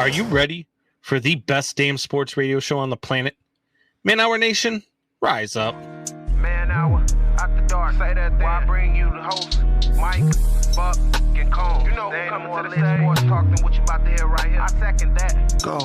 Are you ready for the best damn sports radio show on the planet? Man Hour Nation, rise up. Man Hour, after dark, say that thing. I bring you the host, Mike, Buck, and Cone. You know who coming to the stage. Sports talk than what you about to hear right here. I second that. Go.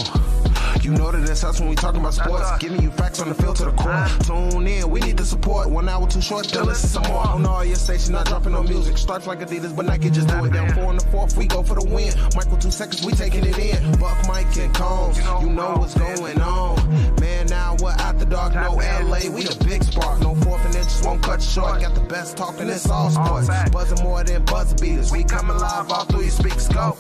You know that it's us when we talking about sports. Giving you facts on the field to the core. Tune in, we need the support. 1 hour too short, then listen some more. On all your stations, not dropping no music. Stripes like Adidas, but Nike just do it. Down 4 in the 4th, we go for the win. Michael 2 seconds, we taking it in. Buck, Mike, and Combs, you know what's going on. Man, now we're after dark, no LA, we the big spark. No 4th and inches won't cut short. Got the best talking, it's all sports. Buzzing more than buzzer beaters. We coming live all through your speakers, go.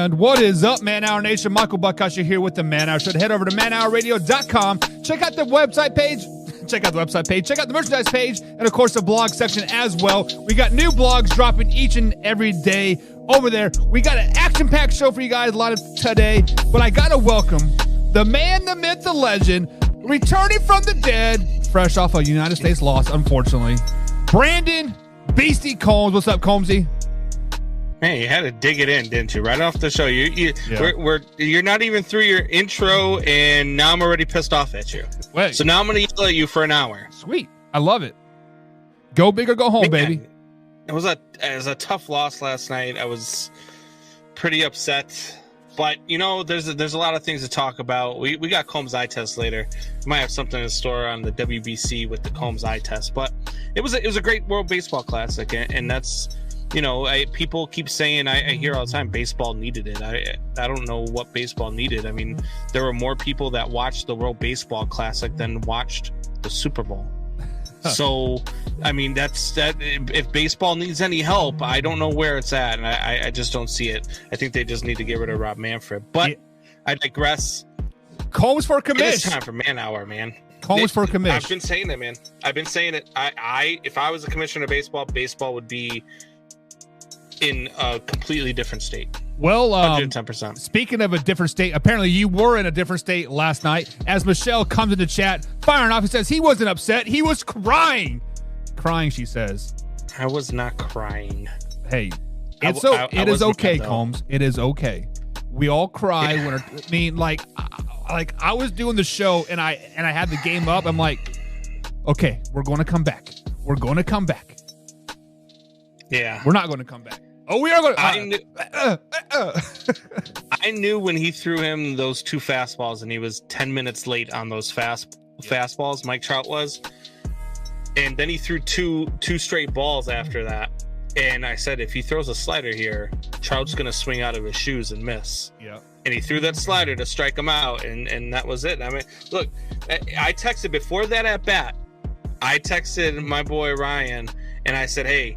And what is up, Man Hour Nation? Michael Buckasher here with the Man Hour Show. Head over to manhourradio.com. Check out the website page. Check out the merchandise page, and of course the blog section as well. We got new blogs dropping each and every day over there. We got an action-packed show for you guys lined up today, but I gotta welcome the man, the myth, the legend, returning from the dead, fresh off a United States loss, unfortunately, Brandon Beastie Combs. What's up, Combsy? Man, you had to dig it in, didn't you? Right off the show. You're not even through your intro, and now I'm already pissed off at you. Wait. So now I'm going to yell at you for an hour. Sweet. I love it. Go big or go home, baby. It was a tough loss last night. I was pretty upset. But, you know, there's a lot of things to talk about. We got Combs eye test later. We might have something in store on the WBC with the Combs eye test. But it was a great World Baseball Classic, and that's... You know, people keep saying, I hear all the time, baseball needed it. I don't know what baseball needed. I mean, there were more people that watched the World Baseball Classic than watched the Super Bowl. So, I mean, that's that. If baseball needs any help, I don't know where it's at, and I just don't see it. I think they just need to get rid of Rob Manfred. But yeah. I digress. Combs for commish. It's time for Man Hour, man. Combs for commish. I've been saying it, man. I've been saying it. If I was a commissioner of baseball would be in a completely different state. Well, 110%. Speaking of a different state, apparently you were in a different state last night. As Michelle comes into chat, firing off, he says he wasn't upset. He was crying. Crying, she says. I was not crying. Hey, it is okay, Combs. It is okay. We all cry when. I mean, like I was doing the show and I had the game up. I'm like, okay, we're going to come back. We're going to come back. Yeah, we're not going to come back. Oh, we are going to. I knew when he threw him those 2 fastballs, and he was 10 minutes late on those fastballs. Mike Trout was, and then he threw two straight balls after that. And I said, if he throws a slider here, Trout's going to swing out of his shoes and miss. Yeah. And he threw that slider to strike him out, and that was it. I mean, look, I texted before that at bat. I texted my boy Ryan, and I said, hey,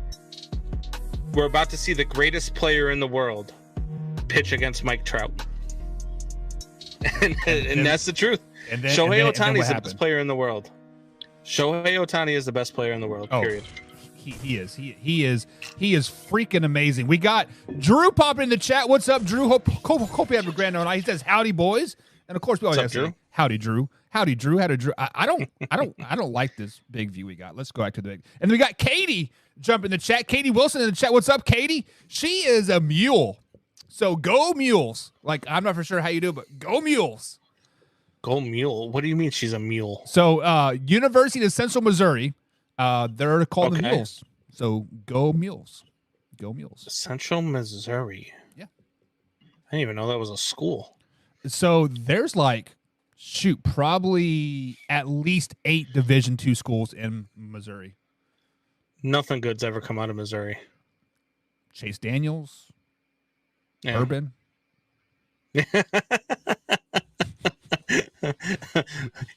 we're about to see the greatest player in the world pitch against Mike Trout. and that's the truth. Shohei Ohtani is the best player in the world. Shohei Ohtani is the best player in the world, period. He is freaking amazing. We got Drew popping in the chat. What's up, Drew? Hope you have a grand night. He says, howdy, boys. And of course, we always have to say, howdy, Drew. Howdy, Drew. Howdy, Drew. I don't like this big view we got. Let's go back to the big. And then we got Katie jump in the chat. Katie Wilson in the chat. What's up, Katie? She is a mule. So go Mules. Like, I'm not for sure how you do it, but go Mules. Go Mule? What do you mean she's a mule? So University of Central Missouri, they're called the Mules. So go Mules. Go Mules. Central Missouri. Yeah. I didn't even know that was a school. So there's probably at least 8 Division II schools in Missouri. Nothing good's ever come out of Missouri. Chase Daniels, Urban.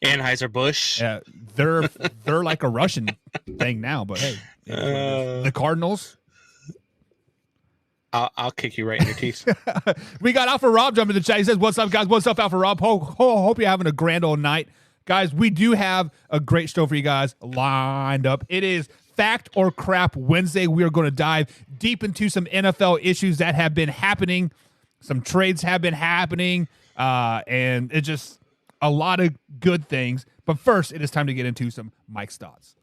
Anheuser-Busch. Yeah, they're like a Russian thing now, but hey, the Cardinals. I'll kick you right in your teeth. We got Alpha Rob jumping in the chat. He says, "What's up, guys? What's up, Alpha Rob? Hope you're having a grand old night, guys. We do have a great show for you guys lined up. It is Fact or Crap Wednesday. We are going to dive deep into some NFL issues that have been happening. Some trades have been happening, and it's just a lot of good things. But first, it is time to get into some Mike's thoughts.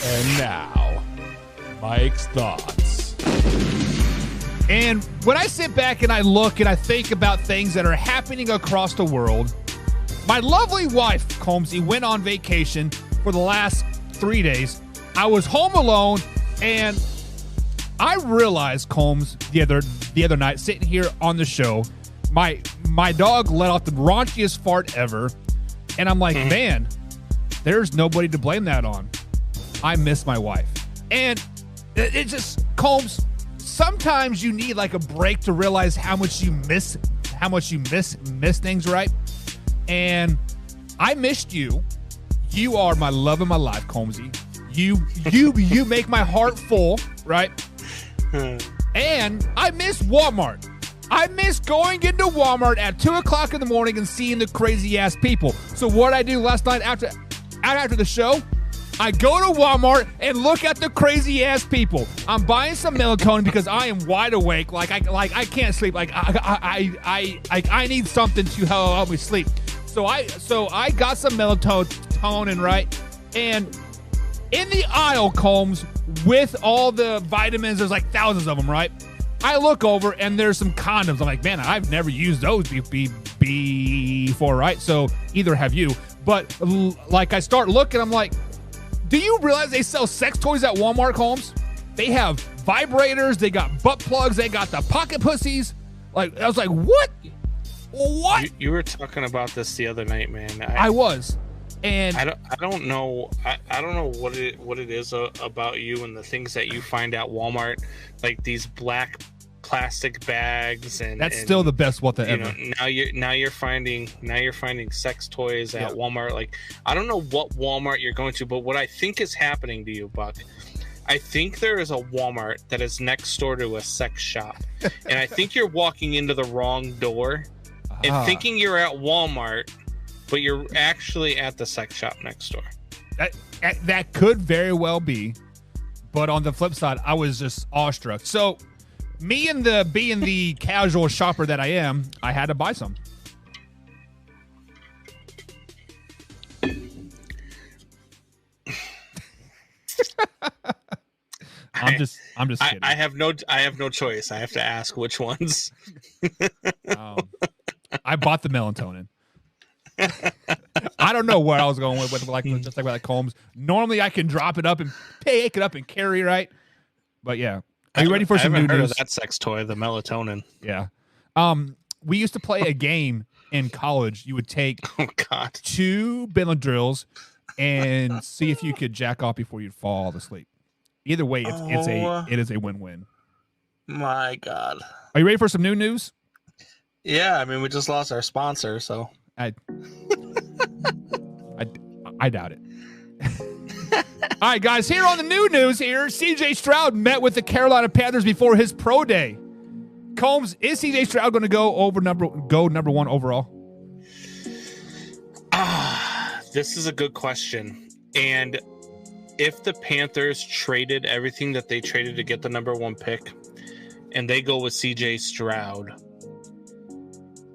And now, Mike's thoughts. And when I sit back and I look and I think about things that are happening across the world, my lovely wife, Combsy, went on vacation for the last 3 days. I was home alone, and I realized, Combs, the other night, sitting here on the show, my dog let out the raunchiest fart ever, and I'm like, man, there's nobody to blame that on. I miss my wife. And it just, Combs, sometimes you need like a break to realize how much you miss things, right? And I missed you. You are my love of my life, Combsy. You make my heart full, right? And I miss Walmart. I miss going into Walmart at 2 o'clock in the morning and seeing the crazy ass people. So what I do last night after the show, I go to Walmart and look at the crazy ass people. I'm buying some melatonin because I am wide awake. Like I can't sleep. Like I need something to help me sleep. So I got some melatonin, right? And in the aisle, Combs, with all the vitamins, there's like thousands of them, right? I look over and there's some condoms. I'm like, man, I've never used those before, right? So either have you. But like I start looking, I'm like, do you realize they sell sex toys at Walmart, Combs? They have vibrators, they got butt plugs, they got the pocket pussies. Like, I was like, what? What? You were talking about this the other night, man. I was. And I don't know. I don't know what it is about you and the things that you find at Walmart, like these black plastic bags, and that's still the best what ever. Now you're finding sex toys at Walmart. Like, I don't know what Walmart you're going to, but what I think is happening to you, Buck, I think there is a Walmart that is next door to a sex shop, and I think you're walking into the wrong door and thinking you're at Walmart, but you're actually at the sex shop next door. That could very well be, but on the flip side, I was just awestruck. So, being the casual shopper that I am, I had to buy some. I'm just kidding. I have no choice. I have to ask which ones. I bought the melatonin. I don't know where I was going with just like Combs. Normally I can drop it up and pick it up and carry, right? But yeah. Are you ready for some new news? I haven't heard of that sex toy, the melatonin. Yeah. We used to play a game in college. You would take 2 Benadryls and see if you could jack off before you'd fall asleep. Either way, it is a win-win. My God. Are you ready for some new news? Yeah, I mean, we just lost our sponsor, so I doubt it. All right, guys, here on the new news here, CJ Stroud met with the Carolina Panthers before his pro day. Combs, is CJ Stroud going to go number 1 overall? This is a good question. And if the Panthers traded everything that they traded to get the number 1 pick and they go with CJ Stroud,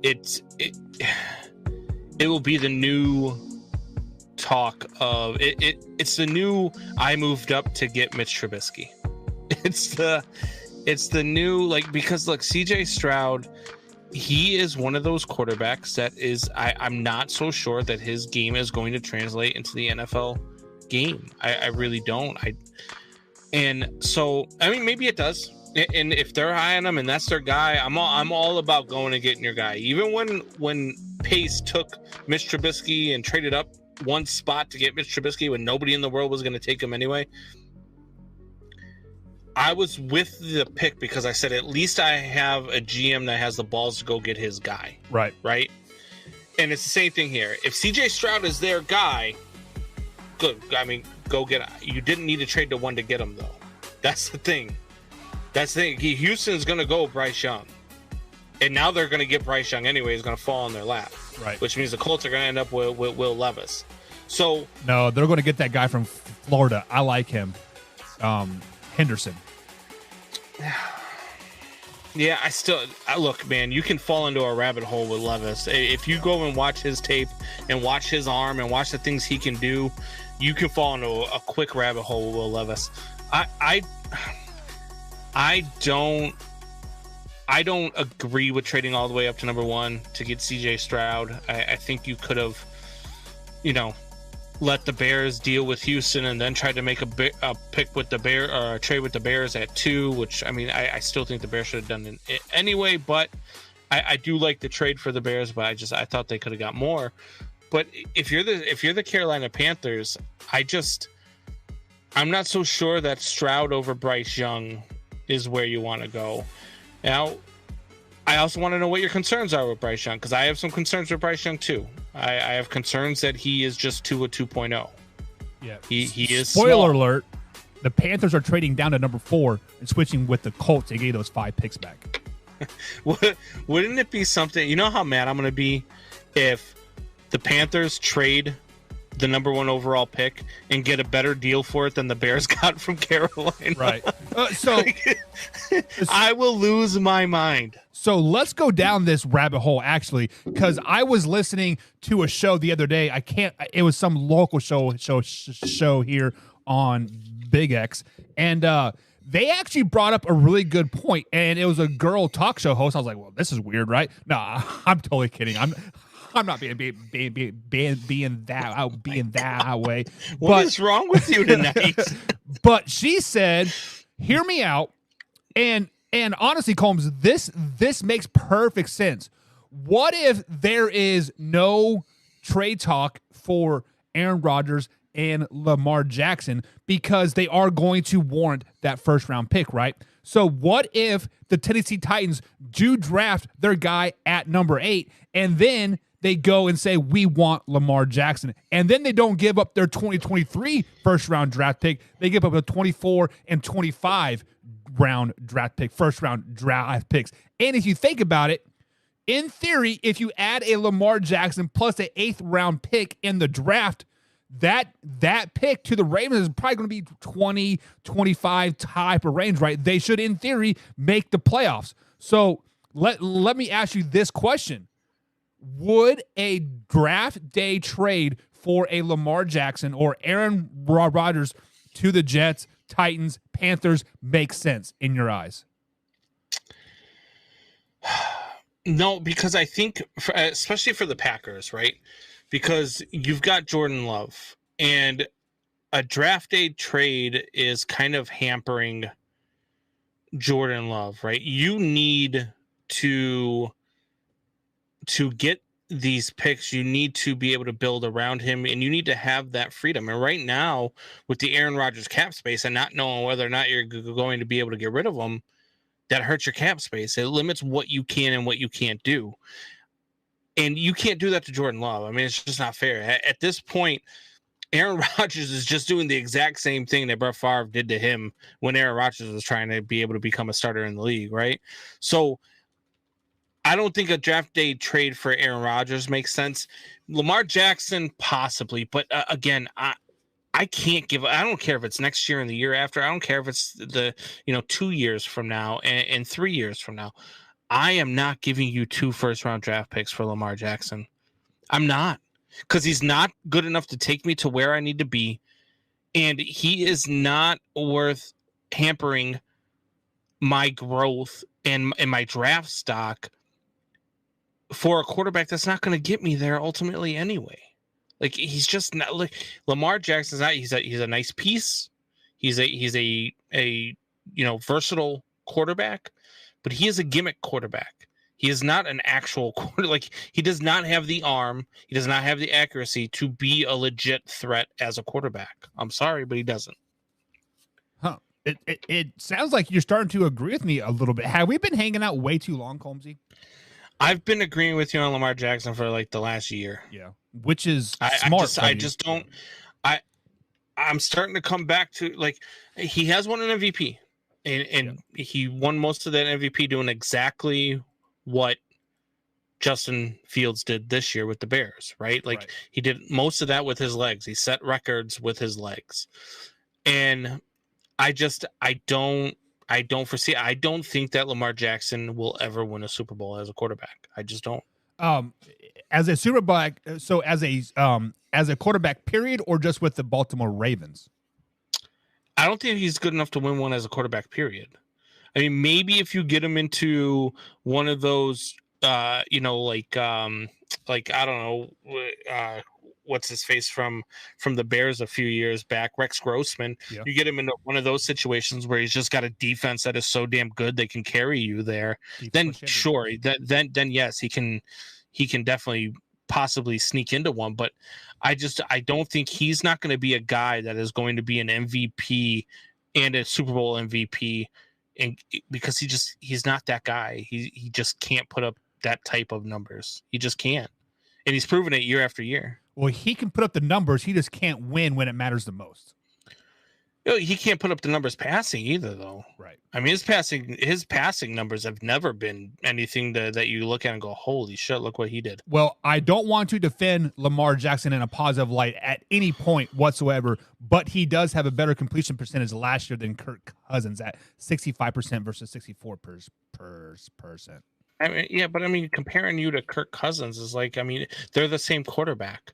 it will be the new talk of it. It's the new I moved up to get Mitch Trubisky. It's the new, like, because look, CJ Stroud, he is one of those quarterbacks that is I'm not so sure that his game is going to translate into the NFL game. I really don't. And so I mean, maybe it does. And if they're high on him and that's their guy, I'm all about going and getting your guy. Even when Pace took Mitch Trubisky and traded up 1 spot to get Mitch Trubisky when nobody in the world was going to take him anyway, I was with the pick because I said at least I have a GM that has the balls to go get his guy. Right. And it's the same thing here. If CJ Stroud is their guy, good. I mean, go get him. You didn't need to trade to 1 to get him, though. That's the thing. Houston's going to go Bryce Young. And now they're going to get Bryce Young anyway. He's going to fall on their lap. Right. Which means the Colts are going to end up with Will Levis. So no, they're going to get that guy from Florida. I like him. Henderson. Yeah, look, man, you can fall into a rabbit hole with Levis. If you go and watch his tape and watch his arm and watch the things he can do, you can fall into a quick rabbit hole with Will Levis. I don't I don't agree with trading all the way up to number 1 to get CJ Stroud. I think you could have, let the Bears deal with Houston and then try to make a pick with the Bear or a trade with the Bears at 2, which I still think the Bears should have done it anyway. But I do like the trade for the Bears, but I thought they could have got more. But if you're the Carolina Panthers, I'm not so sure that Stroud over Bryce Young is where you want to go. Now, I also want to know what your concerns are with Bryce Young, because I have some concerns with Bryce Young too. I have concerns that he is just Tua 2.0. Yeah, he is. Spoiler alert: the Panthers are trading down to number 4 and switching with the Colts. They gave those 5 picks back. Wouldn't it be something? You know how mad I'm going to be if the Panthers trade the number 1 overall pick and get a better deal for it than the Bears got from Carolina. Right. I will lose my mind. So let's go down this rabbit hole, actually, because I was listening to a show the other day. It was some local show here on Big X. And they actually brought up a really good point, and it was a girl talk show host. I was like, well, this is weird, right? No, I'm totally kidding. I'm not being that way. What is wrong with you tonight? But she said, hear me out. And honestly, Combs, this makes perfect sense. What if there is no trade talk for Aaron Rodgers and Lamar Jackson because they are going to warrant that first round pick, right? So what if the Tennessee Titans do draft their guy at number 8 and then they go and say, we want Lamar Jackson, and then they don't give up their 2023 first round draft pick. They give up a 24 and 25 round draft pick, first round draft picks. And if you think about it, in theory, if you add a Lamar Jackson plus an 8th round pick in the draft, that pick to the Ravens is probably going to be 20, 25 type of range, right? They should, in theory, make the playoffs. So let me ask you this question. Would a draft day trade for a Lamar Jackson or Aaron Rodgers to the Jets, Titans, Panthers make sense in your eyes? No, because I think, especially for the Packers, right? Because you've got Jordan Love, and a draft day trade is kind of hampering Jordan Love, right? You need to get these picks, you need to be able to build around him, and you need to have that freedom. And right now, with the Aaron Rodgers cap space and not knowing whether or not you're going to be able to get rid of him, that hurts your cap space. It limits what you can and what you can't do. And you can't do that to Jordan Love. I mean, it's just not fair. At this point, Aaron Rodgers is just doing the exact same thing that Brett Favre did to him when Aaron Rodgers was trying to be able to become a starter in the league, right? So I don't think a draft day trade for Aaron Rodgers makes sense. Lamar Jackson, possibly. But again, I can't give. I don't care if it's next year and the year after. I don't care if it's 2 years from now and 3 years from now. I am not giving you 2 first-round draft picks for Lamar Jackson. I'm not, because he's not good enough to take me to where I need to be, and he is not worth hampering my growth and my draft stock for a quarterback that's not going to get me there ultimately anyway. Like, he's just not like Lamar Jackson's not. He's a nice piece. He's a versatile quarterback, but he is a gimmick quarterback. He is not an actual quarterback. Like, he does not have the arm. He does not have the accuracy to be a legit threat as a quarterback. I'm sorry, but he doesn't. Huh. It sounds like you're starting to agree with me a little bit. Have we been hanging out way too long, Combsy? I've been agreeing with you on Lamar Jackson for like the last year. Yeah, which is smart. I just don't. I'm starting to come back to, like, he has won an MVP, and he won most of that MVP doing exactly what Justin Fields did this year with the Bears, right? Like, he did most of that with his legs. He set records with his legs, and I don't foresee. I don't think that Lamar Jackson will ever win a Super Bowl as a quarterback. I just don't. As a Super Bowl, so as a quarterback, period, or just with the Baltimore Ravens? I don't think he's good enough to win one as a quarterback, period. I mean, maybe if you get him into one of those, like I don't know, what's his face from the Bears a few years back, Rex Grossman. Yeah. You get him into one of those situations where he's just got a defense that is so damn good they can carry you there. Then sure, then yes, he can definitely possibly sneak into one. But I don't think he's not going to be a guy that is going to be an MVP and a Super Bowl MVP, and because he's not that guy. He just can't put up that type of numbers. He just can't. And he's proven it year after year. Well, he can put up the numbers. He just can't win when it matters the most. He can't put up the numbers passing either, though. Right. I mean, his passing numbers have never been anything that you look at and go, holy shit, look what he did. Well, I don't want to defend Lamar Jackson in a positive light at any point whatsoever, but he does have a better completion percentage last year than Kirk Cousins at 65% versus 64%. I mean, yeah, but I mean, comparing you to Kirk Cousins is like, I mean, they're the same quarterback.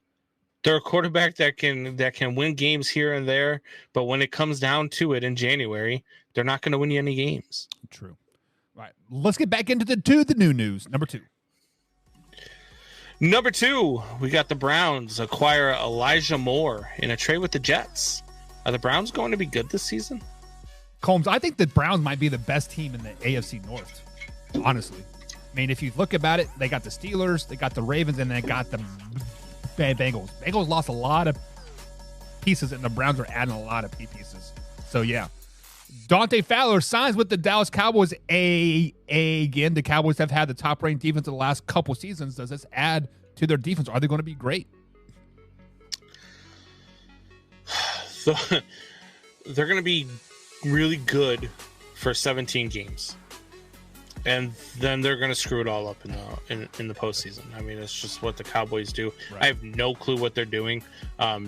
They're a quarterback that can win games here and there, but when it comes down to it in January, they're not going to win you any games. True. All right, let's get back into the new news. Number two, we got the Browns acquire Elijah Moore in a trade with the Jets. Are the Browns going to be good this season? Combs, I think the Browns might be the best team in the AFC North, honestly. I mean, if you look about it, they got the Steelers, they got the Ravens, and they got the Bengals. Bengals lost a lot of pieces, and the Browns are adding a lot of pieces. So, yeah. Dante Fowler signs with the Dallas Cowboys. Again, the Cowboys have had the top-ranked defense in the last couple seasons. Does this add to their defense? Are they going to be great? So, they're going to be really good for 17 games. And then they're going to screw it all up in the postseason. I mean, it's just what the Cowboys do. Right. I have no clue what they're doing.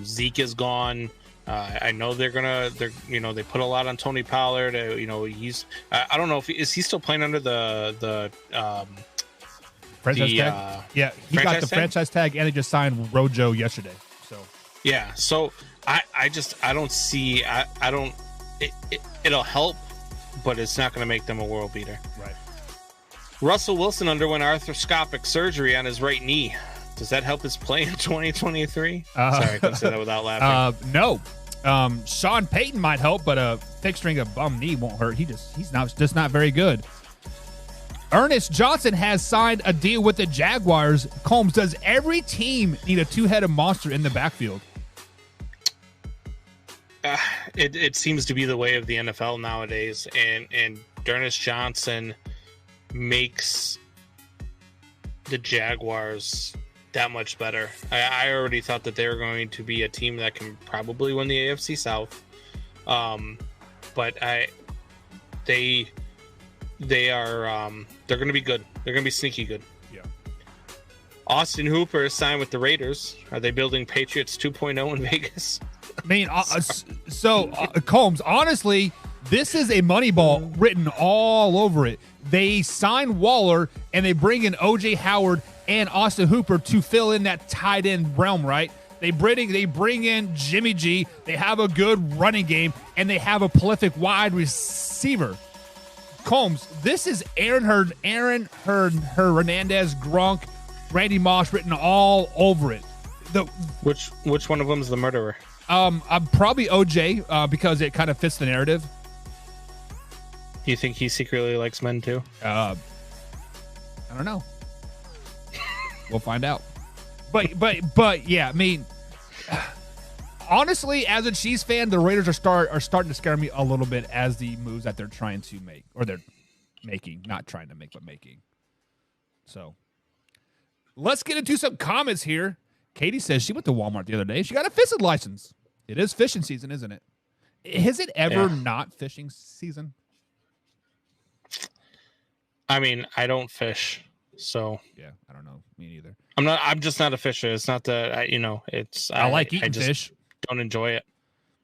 Zeke is gone. I know they put a lot on Tony Pollard. He's I don't know if is he still playing under the franchise tag? Yeah, he got the franchise tag, and they just signed Rojo yesterday. So yeah, so I don't see it'll help, but it's not going to make them a world beater. Right. Russell Wilson underwent arthroscopic surgery on his right knee. Does that help his play in 2023? Sorry, I couldn't say that without laughing. No. Sean Payton might help, but a fixturing a bum knee won't hurt. He's not very good. Ernest Johnson has signed a deal with the Jaguars. Combs, does every team need a two-headed monster in the backfield? It seems to be the way of the NFL nowadays, and Ernest Johnson makes the Jaguars that much better. I already thought that they were going to be a team that can probably win the AFC South, but they are they're going to be good. They're going to be sneaky good. Yeah. Austin Hooper is signed with the Raiders. Are they building Patriots 2.0 in Vegas? I mean, Combs, honestly, this is a money ball written all over it. They sign Waller, and they bring in O.J. Howard and Austin Hooper to fill in that tight end realm, right? They bring in Jimmy G. They have a good running game, and they have a prolific wide receiver. Combs, this is Aaron Hernandez, Gronk, Randy Moss written all over it. Which one of them is the murderer? I'm probably OJ because it kind of fits the narrative. Do you think he secretly likes men too? I don't know. We'll find out. But yeah, I mean, honestly, as a Chiefs fan, the Raiders are starting to scare me a little bit as the moves that they're trying to make, or they're making, not trying to make, but making. So let's get into some comments here. Katie says she went to Walmart the other day. She got a fishing license. It is fishing season, isn't it? Is it ever not fishing season? I mean, I don't fish, so yeah, I don't know. Me neither. I'm just not a fisher. It's not that I like eating fish. Don't enjoy it.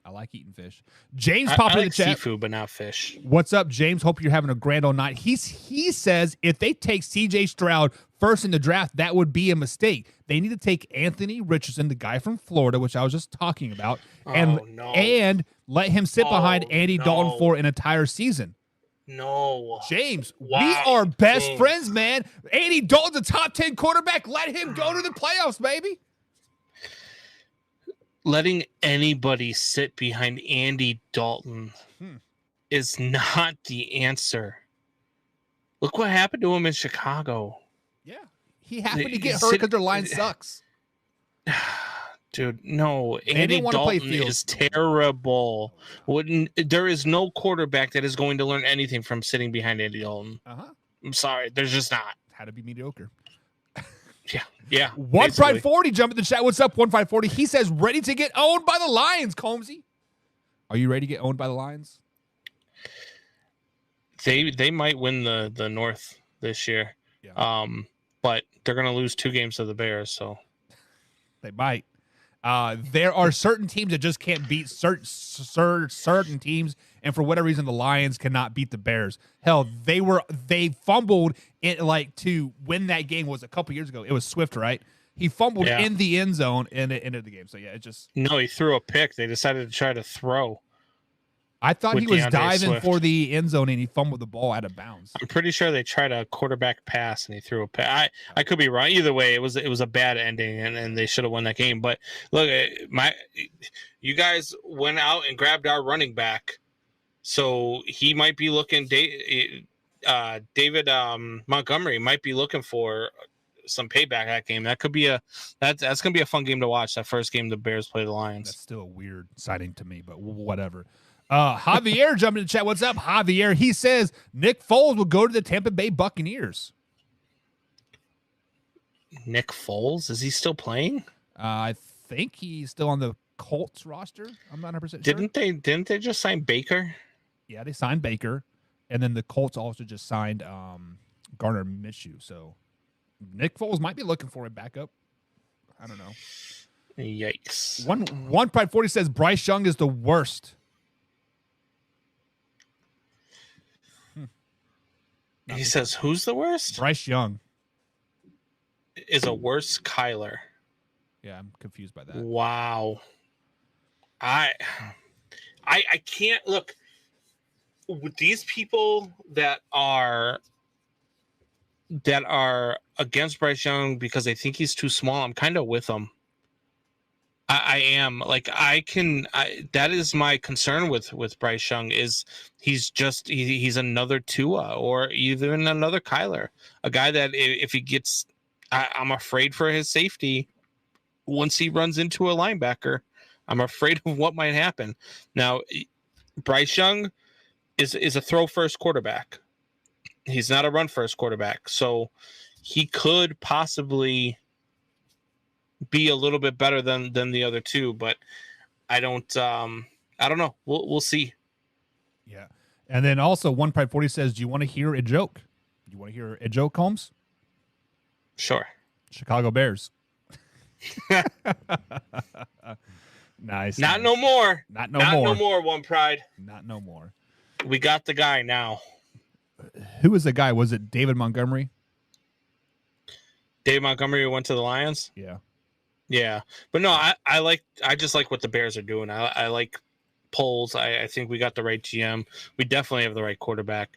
I like eating fish. James popped in the chat. Seafood, but not fish. What's up, James? Hope you're having a grand old night. He says if they take C.J. Stroud first in the draft, that would be a mistake. They need to take Anthony Richardson, the guy from Florida, which I was just talking about, and let him sit behind Andy Dalton for an entire season. No. James, Why? we are best James. friends, man. Andy Dalton's a top 10 quarterback. Let him go to the playoffs, baby. Letting anybody sit behind Andy Dalton is not the answer. Look what happened to him in Chicago. Yeah. He happened to get hurt because their line sucks. Dude, no. Andy Dalton is terrible. There is no quarterback that is going to learn anything from sitting behind Andy Dalton. I'm sorry. There's just not. Had to be mediocre. Yeah. One Pride 40 jump in the chat. What's up, 1540? He says, ready to get owned by the Lions, Combsy. Are you ready to get owned by the Lions? They might win the North this year. Yeah. But they're going to lose 2 games to the Bears, so. They might. There are certain teams that just can't beat certain teams, and for whatever reason, the Lions cannot beat the Bears. Hell, they fumbled it to win that game was a couple years ago. It was Swift, right? He fumbled in the end zone and it ended the game. So yeah, it just he threw a pick. They decided to try to throw. I thought he was diving Swift for the end zone and he fumbled the ball out of bounds. I'm pretty sure they tried a quarterback pass and he threw a pass. I could be wrong. Either way, it was a bad ending and they should have won that game. But look, you guys went out and grabbed our running back, so he might be looking. David Montgomery might be looking for some payback that game. That could be that's gonna be a fun game to watch. That first game the Bears play the Lions. That's still a weird sighting to me, but whatever. Javier jumped in the chat. What's up, Javier? He says Nick Foles will go to the Tampa Bay Buccaneers. Nick Foles? Is he still playing? I think he's still on the Colts roster. I'm not 100% sure. Didn't they just sign Baker? Yeah, they signed Baker, and then the Colts also just signed Gardner Minshew. So Nick Foles might be looking for a backup. I don't know. Yikes. One Pride 40 says Bryce Young is the worst. He says, who's the worst? Bryce Young is a worse Kyler. Yeah, I'm confused by that. Wow. I can't look with these people that are against Bryce Young because they think he's too small. I'm kind of with them. I am that is my concern with Bryce Young is he's another Tua or even another Kyler, a guy that if he gets, I'm afraid for his safety once he runs into a linebacker. I'm afraid of what might happen. Now, Bryce Young is a throw first quarterback. He's not a run first quarterback, so he could possibly be a little bit better than the other two, but I don't know. We'll see. Yeah. And then also One Pride 40 says, do you want to hear a joke? You want to hear a joke, Holmes? Sure. Chicago Bears. Nice. Not no more. Not no more. One Pride. Not no more. We got the guy now. Who was the guy? Was it David Montgomery? Dave Montgomery went to the Lions? Yeah. Yeah. But no, I just like what the Bears are doing. I like polls. I think we got the right GM. We definitely have the right quarterback.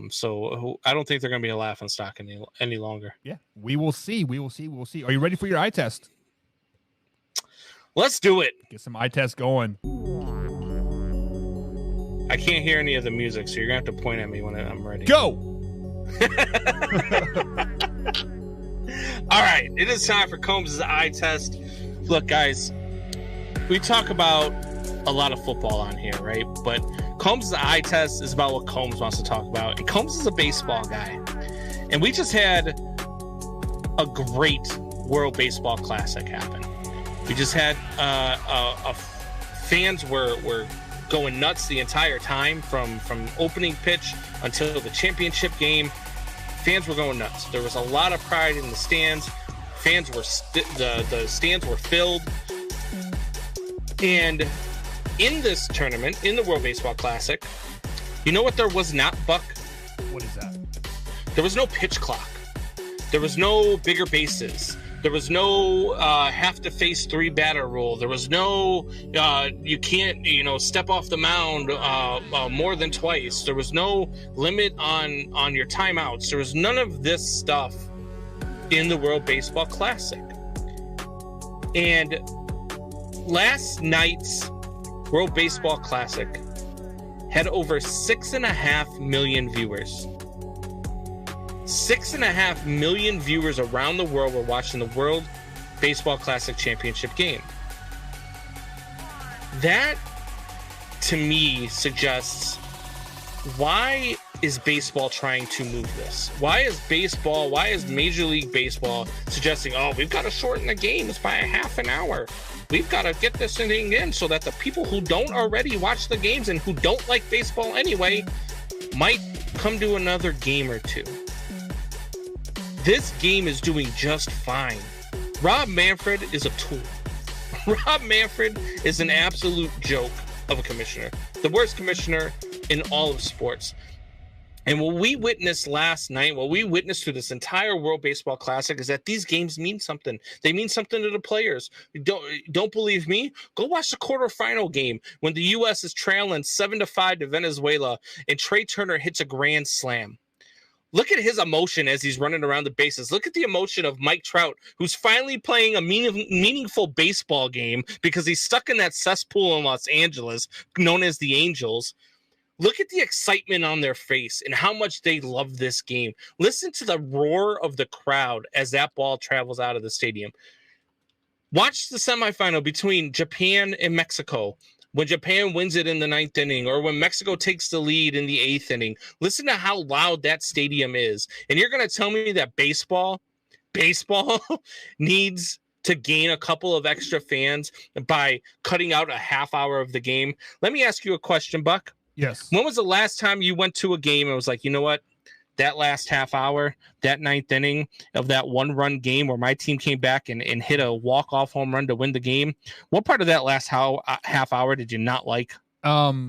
So I don't think they're going to be a laughing stock any longer. Yeah. We will see. Are you ready for your eye test? Let's do it. Get some eye test going. I can't hear any of the music, so you're going to have to point at me when I'm ready. Go! All right, it is time for Combs' eye test. Look, guys, we talk about a lot of football on here, right? But Combs' eye test is about what Combs wants to talk about. And Combs is a baseball guy. And we just had a great World Baseball Classic happen. We just had fans were going nuts the entire time from opening pitch until the championship game. Fans were going nuts. There was a lot of pride in the stands. Fans were the stands were filled. And in this tournament, in the World Baseball Classic, you know what there was not, Buck? What is that? There was no pitch clock. There was no bigger bases. There was no have to face 3 batter rule. There was no you can't step off the mound more than twice. There was no limit on your timeouts. There was none of this stuff in the World Baseball Classic. And last night's World Baseball Classic had over 6.5 million viewers. 6.5 million viewers around the world were watching the World Baseball Classic Championship game. That, to me, suggests, why is baseball trying to move this? Why is Major League Baseball suggesting, we've got to shorten the games by a half an hour. We've got to get this thing in so that the people who don't already watch the games and who don't like baseball anyway might come to another game or two. This game is doing just fine. Rob Manfred is a tool. Rob Manfred is an absolute joke of a commissioner. The worst commissioner in all of sports. And what we witnessed last night, what we witnessed through this entire World Baseball Classic, is that these games mean something. They mean something to the players. Don't believe me? Go watch the quarterfinal game when the U.S. is trailing 7-5 to Venezuela and Trey Turner hits a grand slam. Look at his emotion as he's running around the bases. Look at the emotion of Mike Trout, who's finally playing a meaningful baseball game because he's stuck in that cesspool in Los Angeles known as the Angels. Look at the excitement on their face and how much they love this game. Listen to the roar of the crowd as that ball travels out of the stadium. Watch the semifinal between Japan and Mexico. When Japan wins it in the 9th inning, or when Mexico takes the lead in the 8th inning, listen to how loud that stadium is. And you're going to tell me that baseball needs to gain a couple of extra fans by cutting out a half hour of the game. Let me ask you a question, Buck. Yes. When was the last time you went to a game and was like, you know what? That last half hour, that 9th inning of that 1-run game where my team came back and hit a walk-off home run to win the game. What part of that last half hour did you not like? I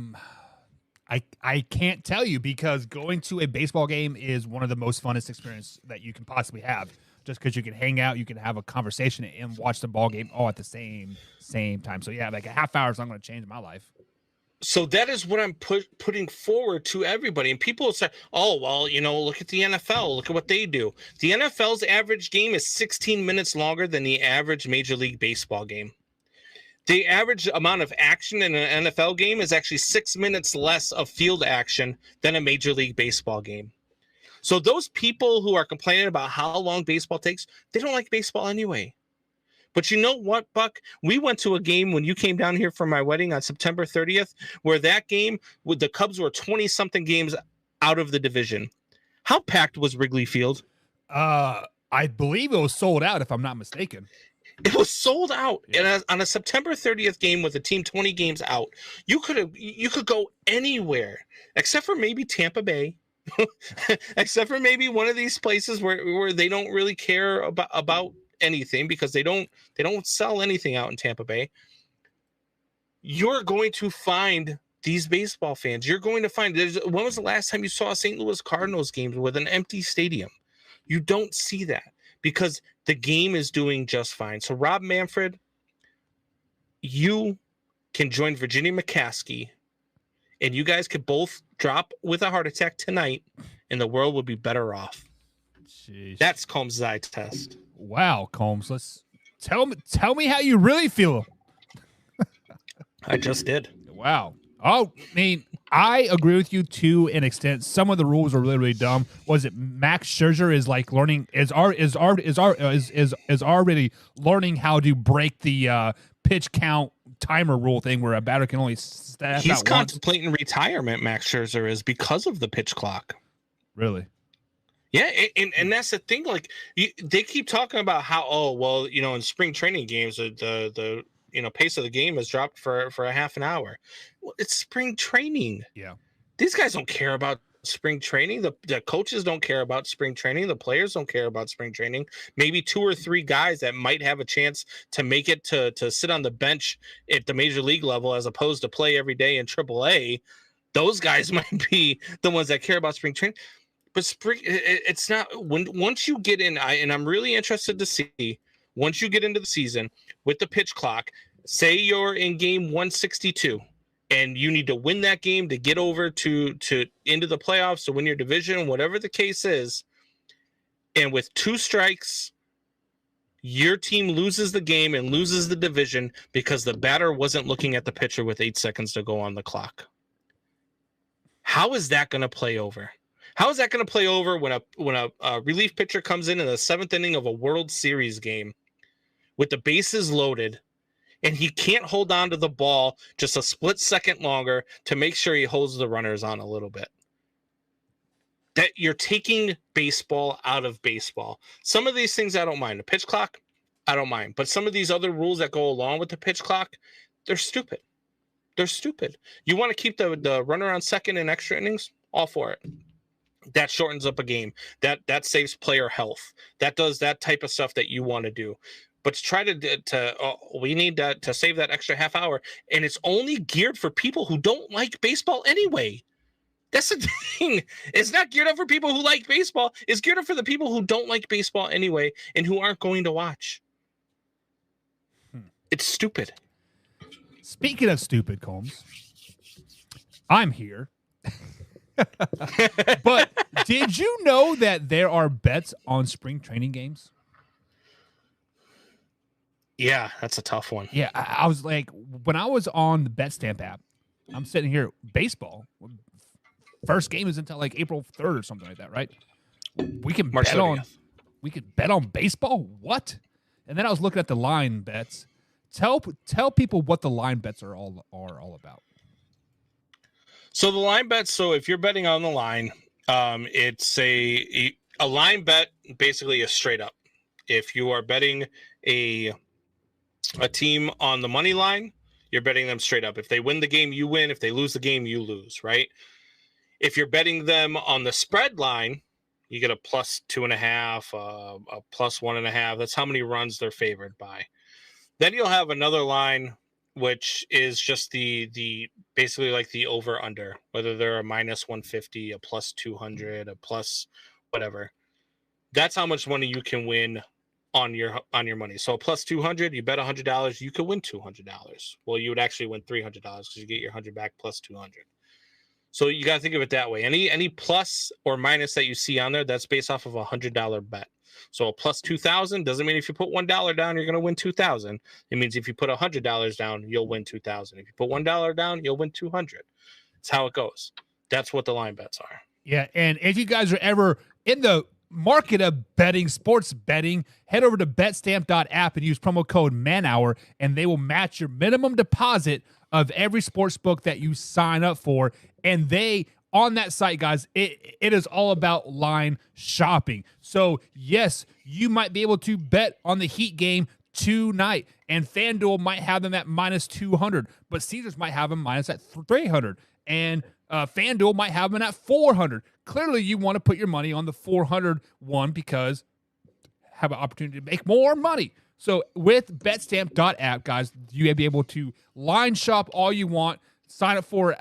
can't tell you, because going to a baseball game is one of the most funnest experiences that you can possibly have. Just because you can hang out, you can have a conversation and watch the ball game all at the same time. So yeah, like a half hour is not going to change my life. So that is what I'm putting forward to everybody. And people say, oh, well, look at the NFL. Look at what they do. The NFL's average game is 16 minutes longer than the average Major League Baseball game. The average amount of action in an NFL game is actually 6 minutes less of field action than a Major League Baseball game. So those people who are complaining about how long baseball takes, they don't like baseball anyway. But you know what, Buck? We went to a game when you came down here for my wedding on September 30th, where that game with the Cubs were 20-something games out of the division. How packed was Wrigley Field? I believe it was sold out, if I'm not mistaken. It was sold out. Yeah. And on a September 30th game with a team 20 games out, you could go anywhere except for maybe Tampa Bay. Except for maybe one of these places where they don't really care about anything because they don't sell anything out in Tampa Bay. You're going to find these baseball fans. You're going to find when was the last time you saw a St. Louis Cardinals game with an empty stadium? You don't see that because the game is doing just fine. So Rob Manfred, you can join Virginia McCaskey and you guys could both drop with a heart attack tonight and the world would be better off. Jeez. That's Combs' eye test. Wow, Combs, let's tell me how you really feel. I just did. Wow. Oh, I mean, I agree with you to an extent. Some of the rules are really, really dumb. Was it Max Scherzer is like learning is already learning how to break the pitch count timer rule thing where a batter can only step He's out contemplating retirement. Max Scherzer is because of the pitch clock. Really? Yeah, and that's the thing. Like they keep talking about how in spring training games the pace of the game has dropped for a half an hour. Well, it's spring training. Yeah, these guys don't care about spring training. The coaches don't care about spring training. The players don't care about spring training. Maybe 2 or 3 guys that might have a chance to make it to sit on the bench at the major league level as opposed to play every day in AAA. Those guys might be the ones that care about spring training. But spring, it's not. Once you get in, and I'm really interested to see once you get into the season with the pitch clock, say you're in game 162 and you need to win that game to get over to into the playoffs, to win your division, whatever the case is. And with 2 strikes, your team loses the game and loses the division because the batter wasn't looking at the pitcher with 8 seconds to go on the clock. How is that going to play over? How is that going to play over when a relief pitcher comes in the 7th inning of a World Series game with the bases loaded, and he can't hold on to the ball just a split second longer to make sure he holds the runners on a little bit? That you're taking baseball out of baseball. Some of these things I don't mind. The pitch clock, I don't mind. But some of these other rules that go along with the pitch clock, they're stupid. They're stupid. You want to keep the runner on second in extra innings? All for it. That shortens up a game. That saves player health. That does that type of stuff that you want to do. But to try we need to save that extra half hour, and it's only geared for people who don't like baseball anyway. That's the thing. It's not geared up for people who like baseball. It's geared up for the people who don't like baseball anyway and who aren't going to watch. It's stupid. Speaking of stupid, Combs, I'm here. But did you know that there are bets on spring training games? Yeah, that's a tough one. Yeah, I was like, when I was on the BetStamp app, I'm sitting here, baseball. First game is until like April 3rd or something like that, right? We can March bet 30th. we could bet on baseball? What? And then I was looking at the line bets. Tell people what the line bets are all about. So the line bets, so if you're betting on the line, it's a line bet basically is straight up. If you are betting a team on the money line, you're betting them straight up. If they win the game, you win. If they lose the game, you lose, right? If you're betting them on the spread line, you get a plus 2.5, a plus 1.5. That's how many runs they're favored by. Then you'll have another line, which is just the basically like the over under, whether they're a minus 150, a plus 200, a plus whatever. That's how much money you can win on your money. So a plus 200, you bet $100, you could win $200. Well, you would actually win $300 because you get your 100 back plus 200. So you got to think of it that way. Any plus or minus that you see on there, that's based off of a $100 bet. So a plus 2,000 doesn't mean if you put $1 down, you're going to win 2,000. It means if you put $100 down, you'll win 2,000. If you put $1 down, you'll win 200. That's how it goes. That's what the line bets are. Yeah, and if you guys are ever in the market of betting, sports betting, head over to betstamp.app and use promo code MANHOUR, and they will match your minimum deposit of every sports book that you sign up for. And they, on that site, guys, it is all about line shopping. So, yes, you might be able to bet on the Heat game tonight, and FanDuel might have them at minus 200, but Caesars might have them minus at 300, and FanDuel might have them at 400. Clearly, you want to put your money on the 400 one because have an opportunity to make more money. So with betstamp.app, guys, you'll be able to line shop all you want. Sign up for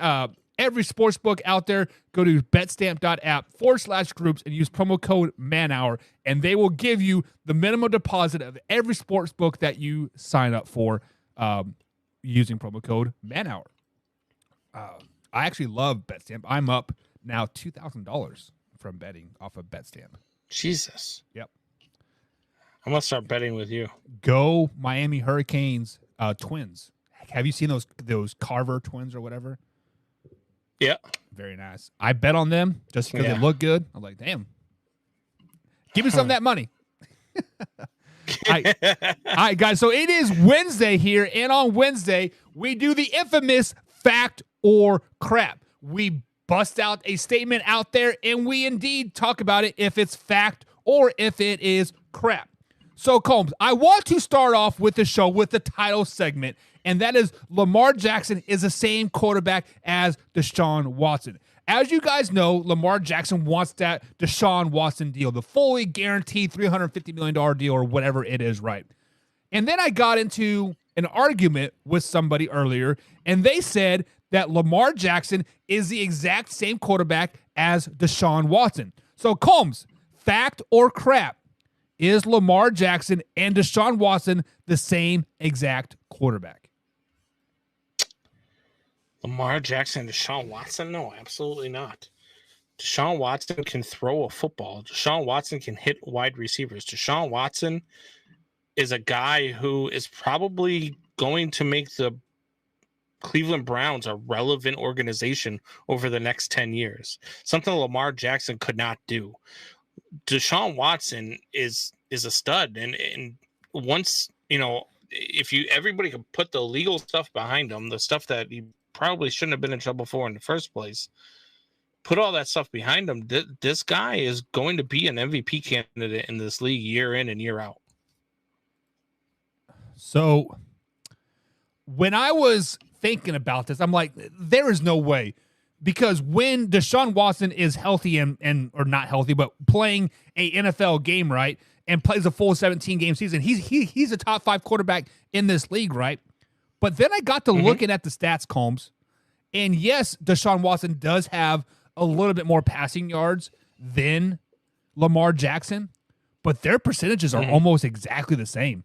every sports book out there. Go to betstamp.app/groups and use promo code MANHOUR, and they will give you the minimum deposit of every sports book that you sign up for using promo code MANHOUR. I actually love BetStamp. I'm up now $2,000 from betting off of BetStamp. Jesus. Yep. I'm going to start betting with you. Go Miami Hurricanes twins. Have you seen those Carver twins or whatever? Yeah. Very nice. I bet on them just because they look good. I'm like, damn. Give me some of that money. All right, guys. So it is Wednesday here, and on Wednesday, we do the infamous fact or crap. We bust out a statement out there, and we indeed talk about it if it's fact or if it is crap. So, Combs, I want to start off with the show with the title segment, and that is Lamar Jackson is the same quarterback as Deshaun Watson. As you guys know, Lamar Jackson wants that Deshaun Watson deal, the fully guaranteed $350 million deal or whatever it is, right? And then I got into an argument with somebody earlier, and they said that Lamar Jackson is the exact same quarterback as Deshaun Watson. So, Combs, fact or crap? Is Lamar Jackson and Deshaun Watson the same exact quarterback? Lamar Jackson and Deshaun Watson? No, absolutely not. Deshaun Watson can throw a football. Deshaun Watson can hit wide receivers. Deshaun Watson is a guy who is probably going to make the Cleveland Browns a relevant organization over the next 10 years. Something Lamar Jackson could not do. Deshaun Watson is a stud. And once, if everybody could put the legal stuff behind him, the stuff that he probably shouldn't have been in trouble for in the first place, put all that stuff behind him, this guy is going to be an MVP candidate in this league year in and year out. So when I was thinking about this, I'm like, there is no way. Because when Deshaun Watson is healthy and or not healthy, but playing a NFL game, right, and plays a full 17-game season, he's a top 5 quarterback in this league, right? But then I got to looking at the stats, Combs, and yes, Deshaun Watson does have a little bit more passing yards than Lamar Jackson, but their percentages are almost exactly the same.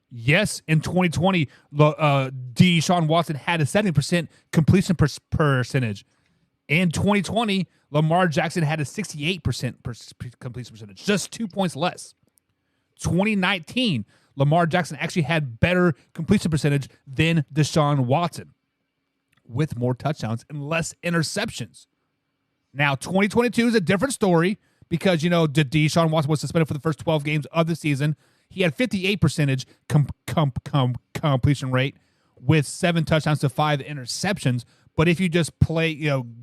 Yes, in 2020, Deshaun Watson had a 70% completion percentage. In 2020, Lamar Jackson had a 68% completion percentage, just 2 points less. 2019, Lamar Jackson actually had better completion percentage than Deshaun Watson, with more touchdowns and less interceptions. Now, 2022 is a different story because, Deshaun Watson was suspended for the first 12 games of the season. He had 58% completion rate with 7 touchdowns to 5 interceptions. But if you just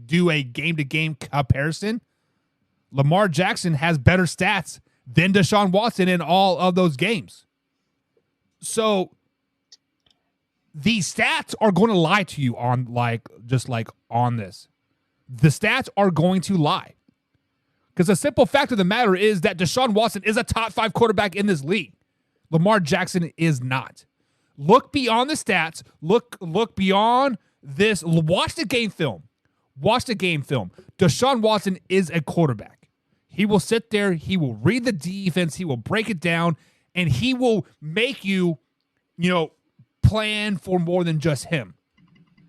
do a game-to-game comparison, Lamar Jackson has better stats than Deshaun Watson in all of those games. So the stats are going to lie to you on this. The stats are going to lie. Because the simple fact of the matter is that Deshaun Watson is a top 5 quarterback in this league. Lamar Jackson is not. Look beyond the stats. Look beyond this. Watch the game film. Deshaun Watson is a quarterback. He will sit there. He will read the defense. He will break it down. And he will make you, plan for more than just him.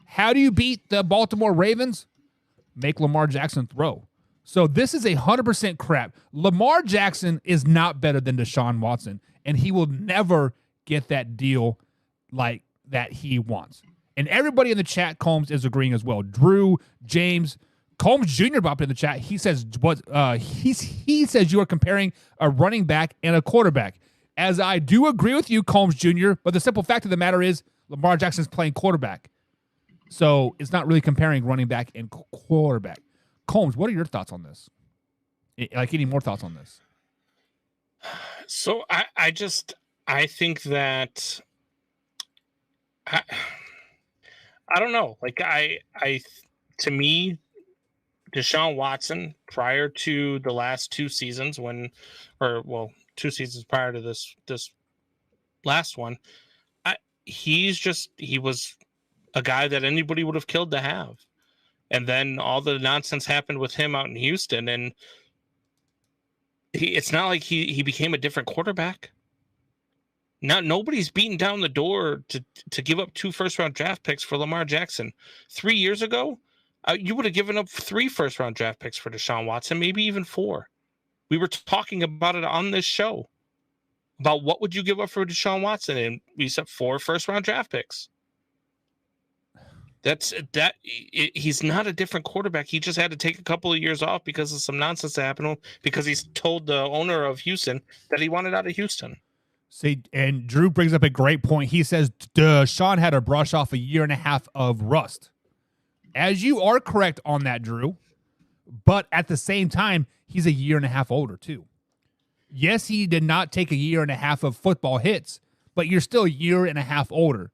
How do you beat the Baltimore Ravens? Make Lamar Jackson throw. So this is 100% crap. Lamar Jackson is not better than Deshaun Watson, and he will never get that deal like that he wants. And everybody in the chat, Combs, is agreeing as well. Drew, James, Combs Jr. popped in the chat. He says he says you are comparing a running back and a quarterback. As I do agree with you, Combs Jr., but the simple fact of the matter is Lamar Jackson is playing quarterback. So it's not really comparing running back and quarterback. Combs, what are your thoughts on this? Any more thoughts on this? So I think that I don't know. To me, Deshaun Watson prior to the last 2 seasons 2 seasons prior to this last one, he was a guy that anybody would have killed to have. And then all the nonsense happened with him out in Houston, and it's not like he became a different quarterback. Now nobody's beating down the door to give up 2 first-round draft picks for Lamar Jackson. 3 years ago, you would have given up 3 first-round draft picks for Deshaun Watson, maybe even 4. We were talking about it on this show about what would you give up for Deshaun Watson, and we said 4 first-round draft picks. He's not a different quarterback. He just had to take a couple of years off because of some nonsense that happened because he's told the owner of Houston that he wanted out of Houston. See, and Drew brings up a great point. He says Deshaun had to brush off a year and a half of rust. As you are correct on that, Drew, but at the same time, he's a year and a half older too. Yes, he did not take a year and a half of football hits, but you're still a year and a half older.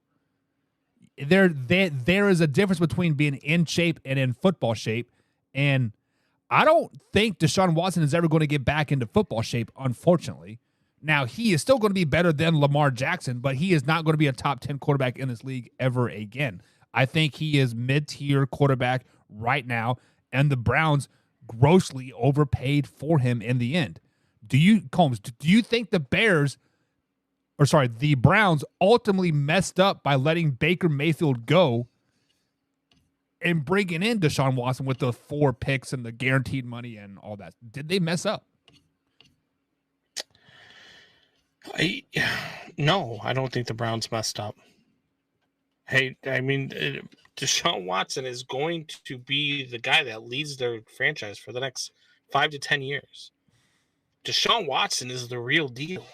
There is a difference between being in shape and in football shape, and I don't think Deshaun Watson is ever going to get back into football shape, unfortunately. Now, he is still going to be better than Lamar Jackson, but he is not going to be a top 10 quarterback in this league ever again. I think he is mid-tier quarterback right now, and the Browns grossly overpaid for him in the end. Do you think the Browns ultimately messed up by letting Baker Mayfield go and bringing in Deshaun Watson with the 4 picks and the guaranteed money and all that? Did they mess up? No, I don't think the Browns messed up. Hey, I mean, Deshaun Watson is going to be the guy that leads their franchise for the next 5 to 10 years. Deshaun Watson is the real deal.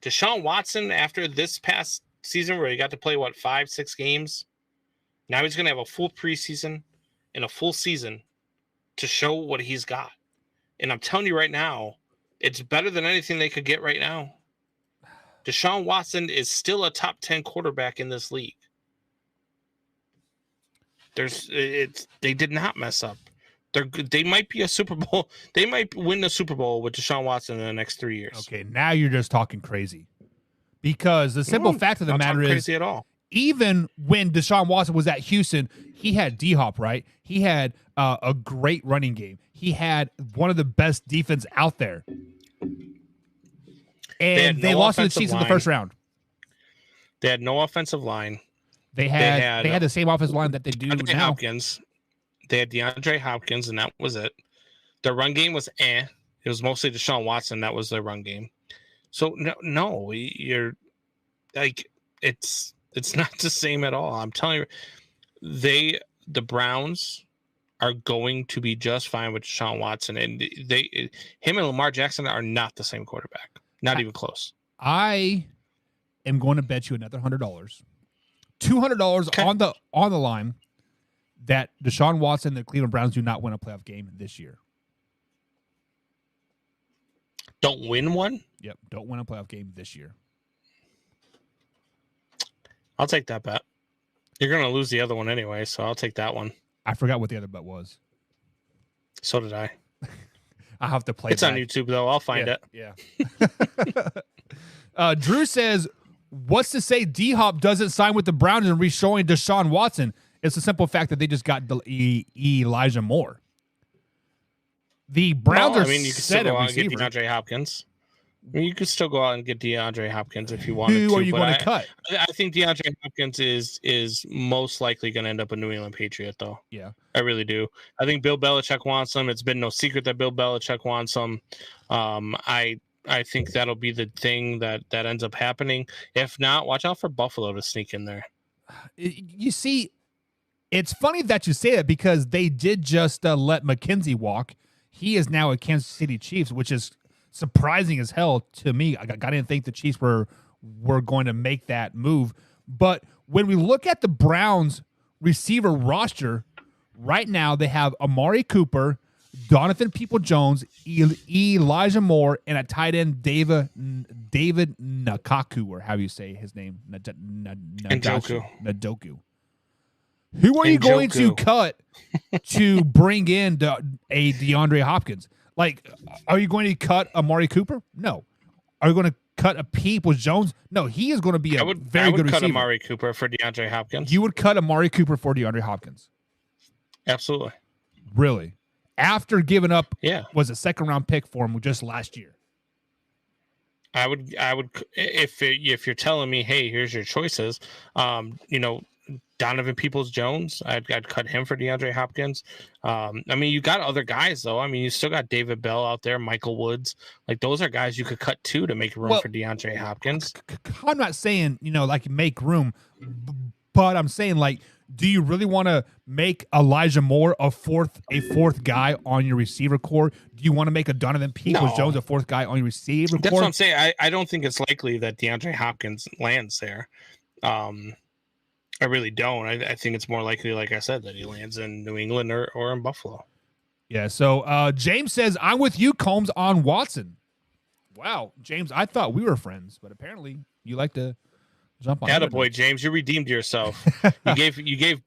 Deshaun Watson, after this past season where he got to play, 5-6 games, now he's going to have a full preseason and a full season to show what he's got. And I'm telling you right now, it's better than anything they could get right now. Deshaun Watson is still a top 10 quarterback in this league. They did not mess up. They might be a Super Bowl. They might win the Super Bowl with Deshaun Watson in the next 3 years. Okay, now you're just talking crazy. Because the simple fact of the matter is, crazy at all. Even when Deshaun Watson was at Houston, he had D-Hop, right? He had a great running game. He had one of the best defense out there. And they lost to the Chiefs in the first round. They had no offensive line. They had the same offensive line that they do now. Hopkins. They had DeAndre Hopkins, and that was it. Their run game was It was mostly Deshaun Watson. That was their run game. So no, you're like it's not the same at all. I'm telling you, the Browns are going to be just fine with Deshaun Watson, and him and Lamar Jackson are not the same quarterback. Not even close. I am going to bet you another $100, $200 on the line that Deshaun Watson and the Cleveland Browns do not win a playoff game this year. Don't win one? Yep, don't win a playoff game this year. I'll take that bet. You're going to lose the other one anyway, so I'll take that one. I forgot what the other bet was. So did I. I'll have to play It's back on YouTube, though. I'll find it. Yeah. Drew says, what's to say D-Hop doesn't sign with the Browns and re-showing Deshaun Watson? It's the simple fact that they just got Elijah Moore. The Browns are you can still go out and get DeAndre Hopkins. You could still go out and get DeAndre Hopkins if you wanted to. Who are you going to cut? I think DeAndre Hopkins is most likely going to end up a New England Patriot, though. Yeah. I really do. I think Bill Belichick wants him. It's been no secret that Bill Belichick wants him. I think that'll be the thing that ends up happening. If not, watch out for Buffalo to sneak in there. You see, it's funny that you say that because they did just let McKenzie walk. He is now a Kansas City Chiefs, which is surprising as hell to me. I didn't think the Chiefs were going to make that move. But when we look at the Browns receiver roster, right now they have Amari Cooper, Donovan People-Jones, Elijah Moore, and a tight end, David Nakaku, or how you say his name, Nadoku. Who are you going to cut to bring in a DeAndre Hopkins? Like, are you going to cut Amari Cooper? No. Are you going to cut a Peoples-Jones? No, he is going to be a very good receiver. I would cut Amari Cooper for DeAndre Hopkins. You would cut Amari Cooper for DeAndre Hopkins? Absolutely. Really? After giving up, was a second-round pick for him just last year. I would if you're telling me, hey, here's your choices, Donovan Peoples-Jones, I'd cut him for DeAndre Hopkins. You got other guys, though. You still got David Bell out there, Michael Woods. Like, those are guys you could cut, too, to make room for DeAndre Hopkins. I'm not saying, like, make room, but I'm saying, like, do you really want to make Elijah Moore a fourth guy on your receiver core? Do you want to make a Donovan Peoples-Jones a fourth guy on your receiver core? That's what I'm saying. I don't think it's likely that DeAndre Hopkins lands there. I really don't. I think it's more likely, like I said, that he lands in New England or in Buffalo. Yeah, so James says, I'm with you, Combs, on Watson. Wow, James, I thought we were friends, but apparently you like to jump on. Attaboy, James, you redeemed yourself. You gave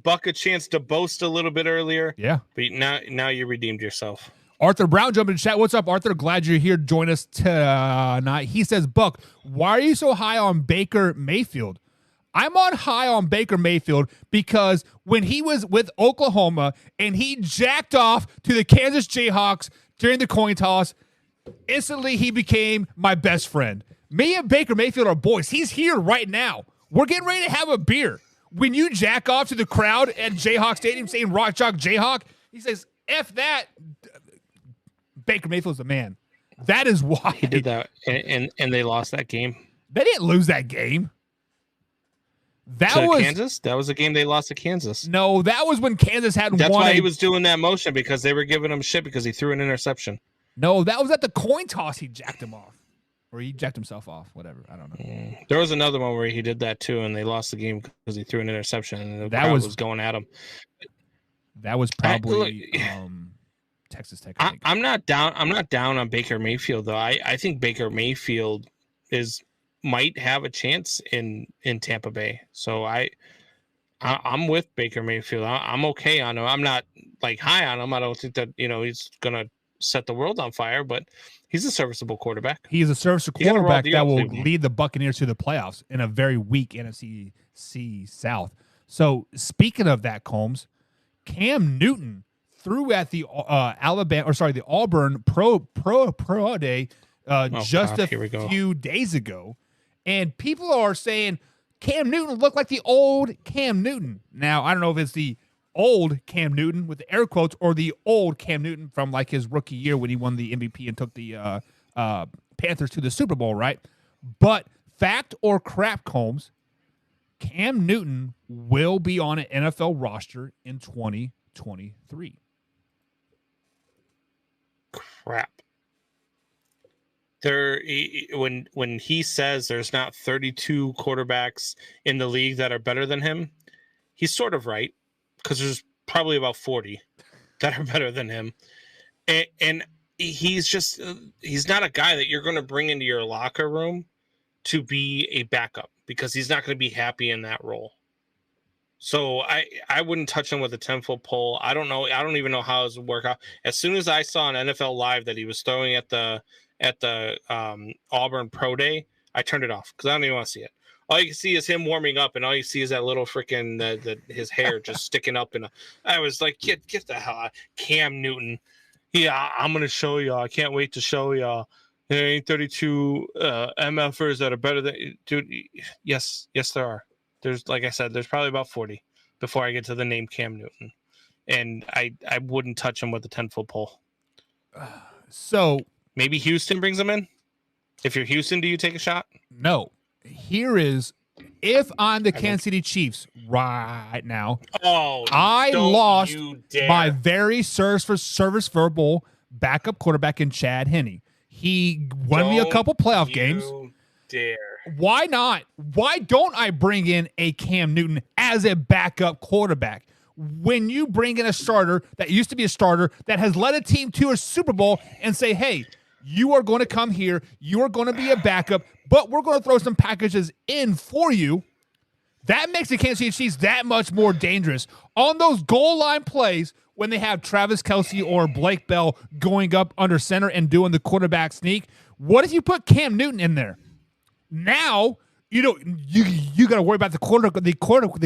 Buck a chance to boast a little bit earlier. Yeah. But now you redeemed yourself. Arthur Brown jumping in chat. What's up, Arthur? Glad you're here. Join us tonight. He says, Buck, why are you so high on Baker Mayfield? I'm on high on Baker Mayfield because when he was with Oklahoma and he jacked off to the Kansas Jayhawks during the coin toss, Instantly, he became my best friend. Me and Baker Mayfield are boys. He's here right now. We're getting ready to have a beer. When you jack off to the crowd at Jayhawk Stadium saying Rock Chalk Jayhawk, he says, F that. Baker Mayfield's the man. That is why. He did that, and they lost that game. They didn't lose that game. That was Kansas? That was the game they lost to Kansas. No, that was when Kansas hadn't That's won. why he was doing that motion, because they were giving him shit because he threw an interception. No, that was at the coin toss he jacked him off. Or he jacked himself off, whatever. I don't know. There was another one where he did that too, and they lost the game because he threw an interception, and the crowd was going at him. That was probably Texas Tech. I'm not down on Baker Mayfield though. I think Baker Mayfield might have a chance in Tampa Bay. So I'm with Baker Mayfield. I'm okay on him. I'm not like high on him. I don't think that he's gonna set the world on fire, but he's a serviceable quarterback. He is a serviceable quarterback that will lead the Buccaneers to the playoffs in a very weak NFC South. So speaking of that, Combs, Cam Newton threw at the the Auburn Pro Day just a few days ago, and people are saying Cam Newton looked like the old Cam Newton. Now I don't know if it's the old Cam Newton with the air quotes or the old Cam Newton from like his rookie year when he won the MVP and took the Panthers to the Super Bowl, right? But fact or crap, Combs, Cam Newton will be on an NFL roster in 2023. Crap. When he says there's not 32 quarterbacks in the league that are better than him, he's sort of right, because there's probably about 40 that are better than him. And he's not a guy that you're going to bring into your locker room to be a backup, because he's not going to be happy in that role. So I wouldn't touch him with a 10-foot pole. I don't know. I don't even know how it would work out. As soon as I saw on NFL Live that he was throwing at the Auburn Pro Day, I turned it off because I don't even want to see it. All you can see is him warming up, and all you see is that little freaking his hair just sticking up. I was like, get the hell out, Cam Newton. Yeah, I'm gonna show y'all. I can't wait to show y'all. There ain't 32 MFers that are better than dude. Yes, there are. There's, like I said, there's probably about 40 before I get to the name Cam Newton, and I wouldn't touch him with a 10-foot pole. So maybe Houston brings him in. If you're Houston, do you take a shot? No. Here is, if I'm the Kansas City Chiefs right now, I lost my very serviceable backup quarterback in Chad Henne. He won me a couple playoff games. Dare. Why not? Why don't I bring in a Cam Newton as a backup quarterback? When you bring in a starter that used to be a starter that has led a team to a Super Bowl and say, hey, you are going to come here, you are going to be a backup, but we're going to throw some packages in for you. That makes the Kansas City Chiefs that much more dangerous. On those goal line plays, when they have Travis Kelce or Blake Bell going up under center and doing the quarterback sneak, what if you put Cam Newton in there? Now, you got to worry about the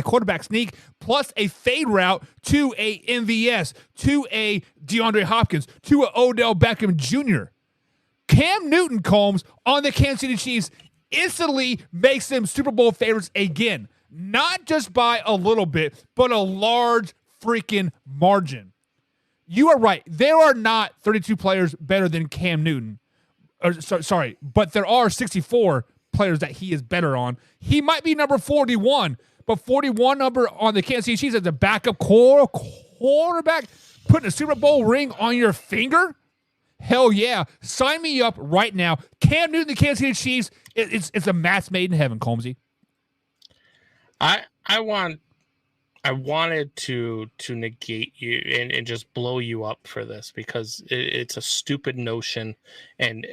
quarterback sneak plus a fade route to a MVS, to a DeAndre Hopkins, to a Odell Beckham Jr. Cam Newton, Combs, on the Kansas City Chiefs instantly makes them Super Bowl favorites again. Not just by a little bit, but a large freaking margin. You are right. There are not 32 players better than Cam Newton. But there are 64 players that he is better on. He might be number 41, but 41 number on the Kansas City Chiefs as a backup quarterback, putting a Super Bowl ring on your finger? Hell yeah. Sign me up right now. Cam Newton, the Kansas City Chiefs, it's a match made in heaven, Colmsy. I wanted to negate you and just blow you up for this, because it's a stupid notion, and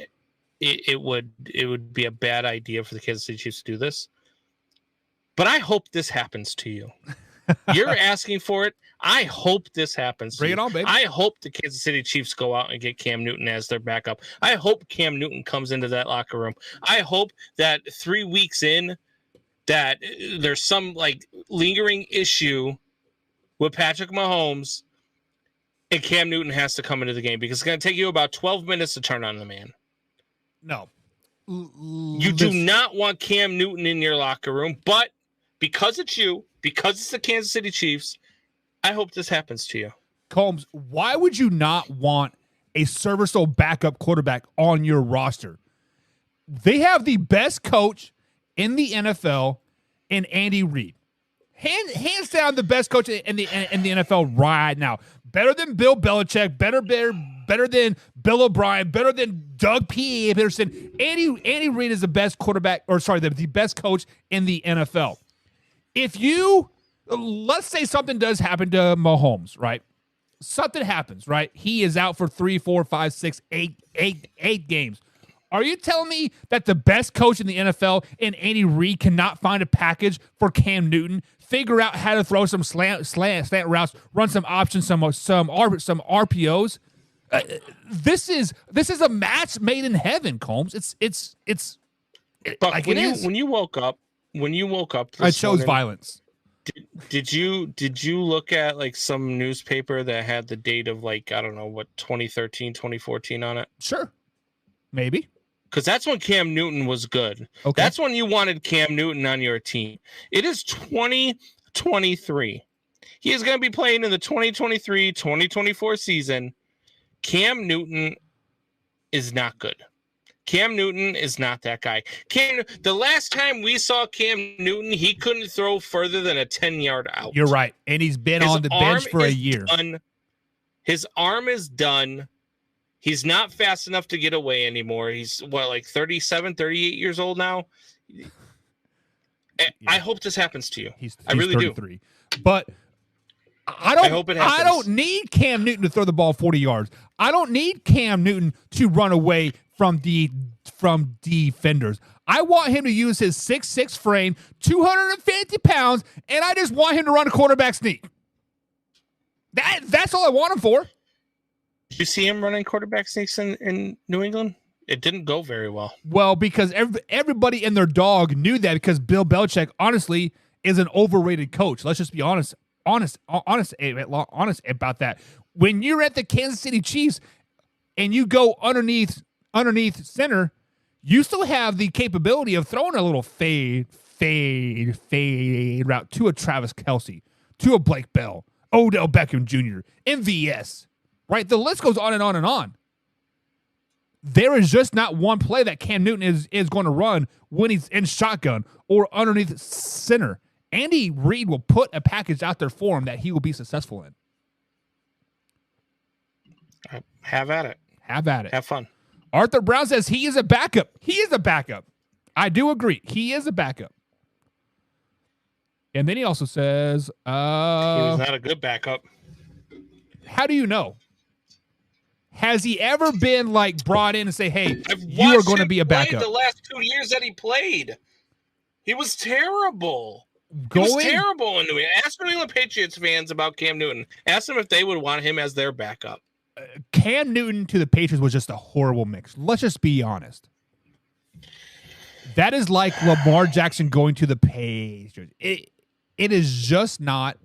it would be a bad idea for the Kansas City Chiefs to do this. But I hope this happens to you. You're asking for it. I hope this happens. Bring it on, baby. I hope the Kansas City Chiefs go out and get Cam Newton as their backup. I hope Cam Newton comes into that locker room. I hope that 3 weeks in that there's some like lingering issue with Patrick Mahomes and Cam Newton has to come into the game, because it's going to take you about 12 minutes to turn on the man. No. You do not want Cam Newton in your locker room, but because it's you, because it's the Kansas City Chiefs, I hope this happens to you. Combs, why would you not want a serviceable backup quarterback on your roster? They have the best coach in the NFL in Andy Reid. Hands down the best coach in the NFL right now. Better than Bill Belichick, better than Bill O'Brien, better than Doug P. Peterson. Andy Reid is the best the best coach in the NFL. Let's say something does happen to Mahomes, right? Something happens, right? He is out for 3, 4, 5, 6, 8 games. Are you telling me that the best coach in the NFL and Andy Reid cannot find a package for Cam Newton, figure out how to throw some slant routes, run some options, some RPOs? This is a match made in heaven, Combs. But when you woke up, I chose violence. Did you look at like some newspaper that had the date of like, I don't know, what, 2013, 2014 on it? Sure. Maybe. Because that's when Cam Newton was good. Okay. That's when you wanted Cam Newton on your team. It is 2023. He is going to be playing in the 2023-2024 season. Cam Newton is not good. Cam Newton is not that guy. The last time we saw Cam Newton, he couldn't throw further than a 10-yard out. You're right. And he's been on the bench for a year. His arm is done. He's not fast enough to get away anymore. He's, like 37, 38 years old now? Yeah. I hope this happens to you. I really 33. Do. But I hope it happens. I don't need Cam Newton to throw the ball 40 yards. I don't need Cam Newton to run away from defenders. I want him to use his 6'6" frame, 250 pounds, and I just want him to run a quarterback sneak. That's all I want him for. Did you see him running quarterback sneaks in New England? It didn't go very well. Well, because everybody and their dog knew that, because Bill Belichick, honestly, is an overrated coach. Let's just be honest about that. When you're at the Kansas City Chiefs and you go underneath center, you still have the capability of throwing a little fade route to a Travis Kelce, to a Blake Bell, Odell Beckham Jr., MVS. Right? The list goes on and on and on. There is just not one play that Cam Newton is going to run when he's in shotgun or underneath center. Andy Reid will put a package out there for him that he will be successful in. Have at it. Have fun. Arthur Brown says he is a backup. He is a backup. I do agree. He is a backup. And then he also says... he was not a good backup. How do you know? Has he ever been brought in and say, "Hey, you are going to be a backup"? The last 2 years that he played, he was terrible. He was terrible in New England. Ask New England Patriots fans about Cam Newton. Ask them if they would want him as their backup. Cam Newton to the Patriots was just a horrible mix. Let's just be honest. That is like Lamar Jackson going to the Patriots. It is just not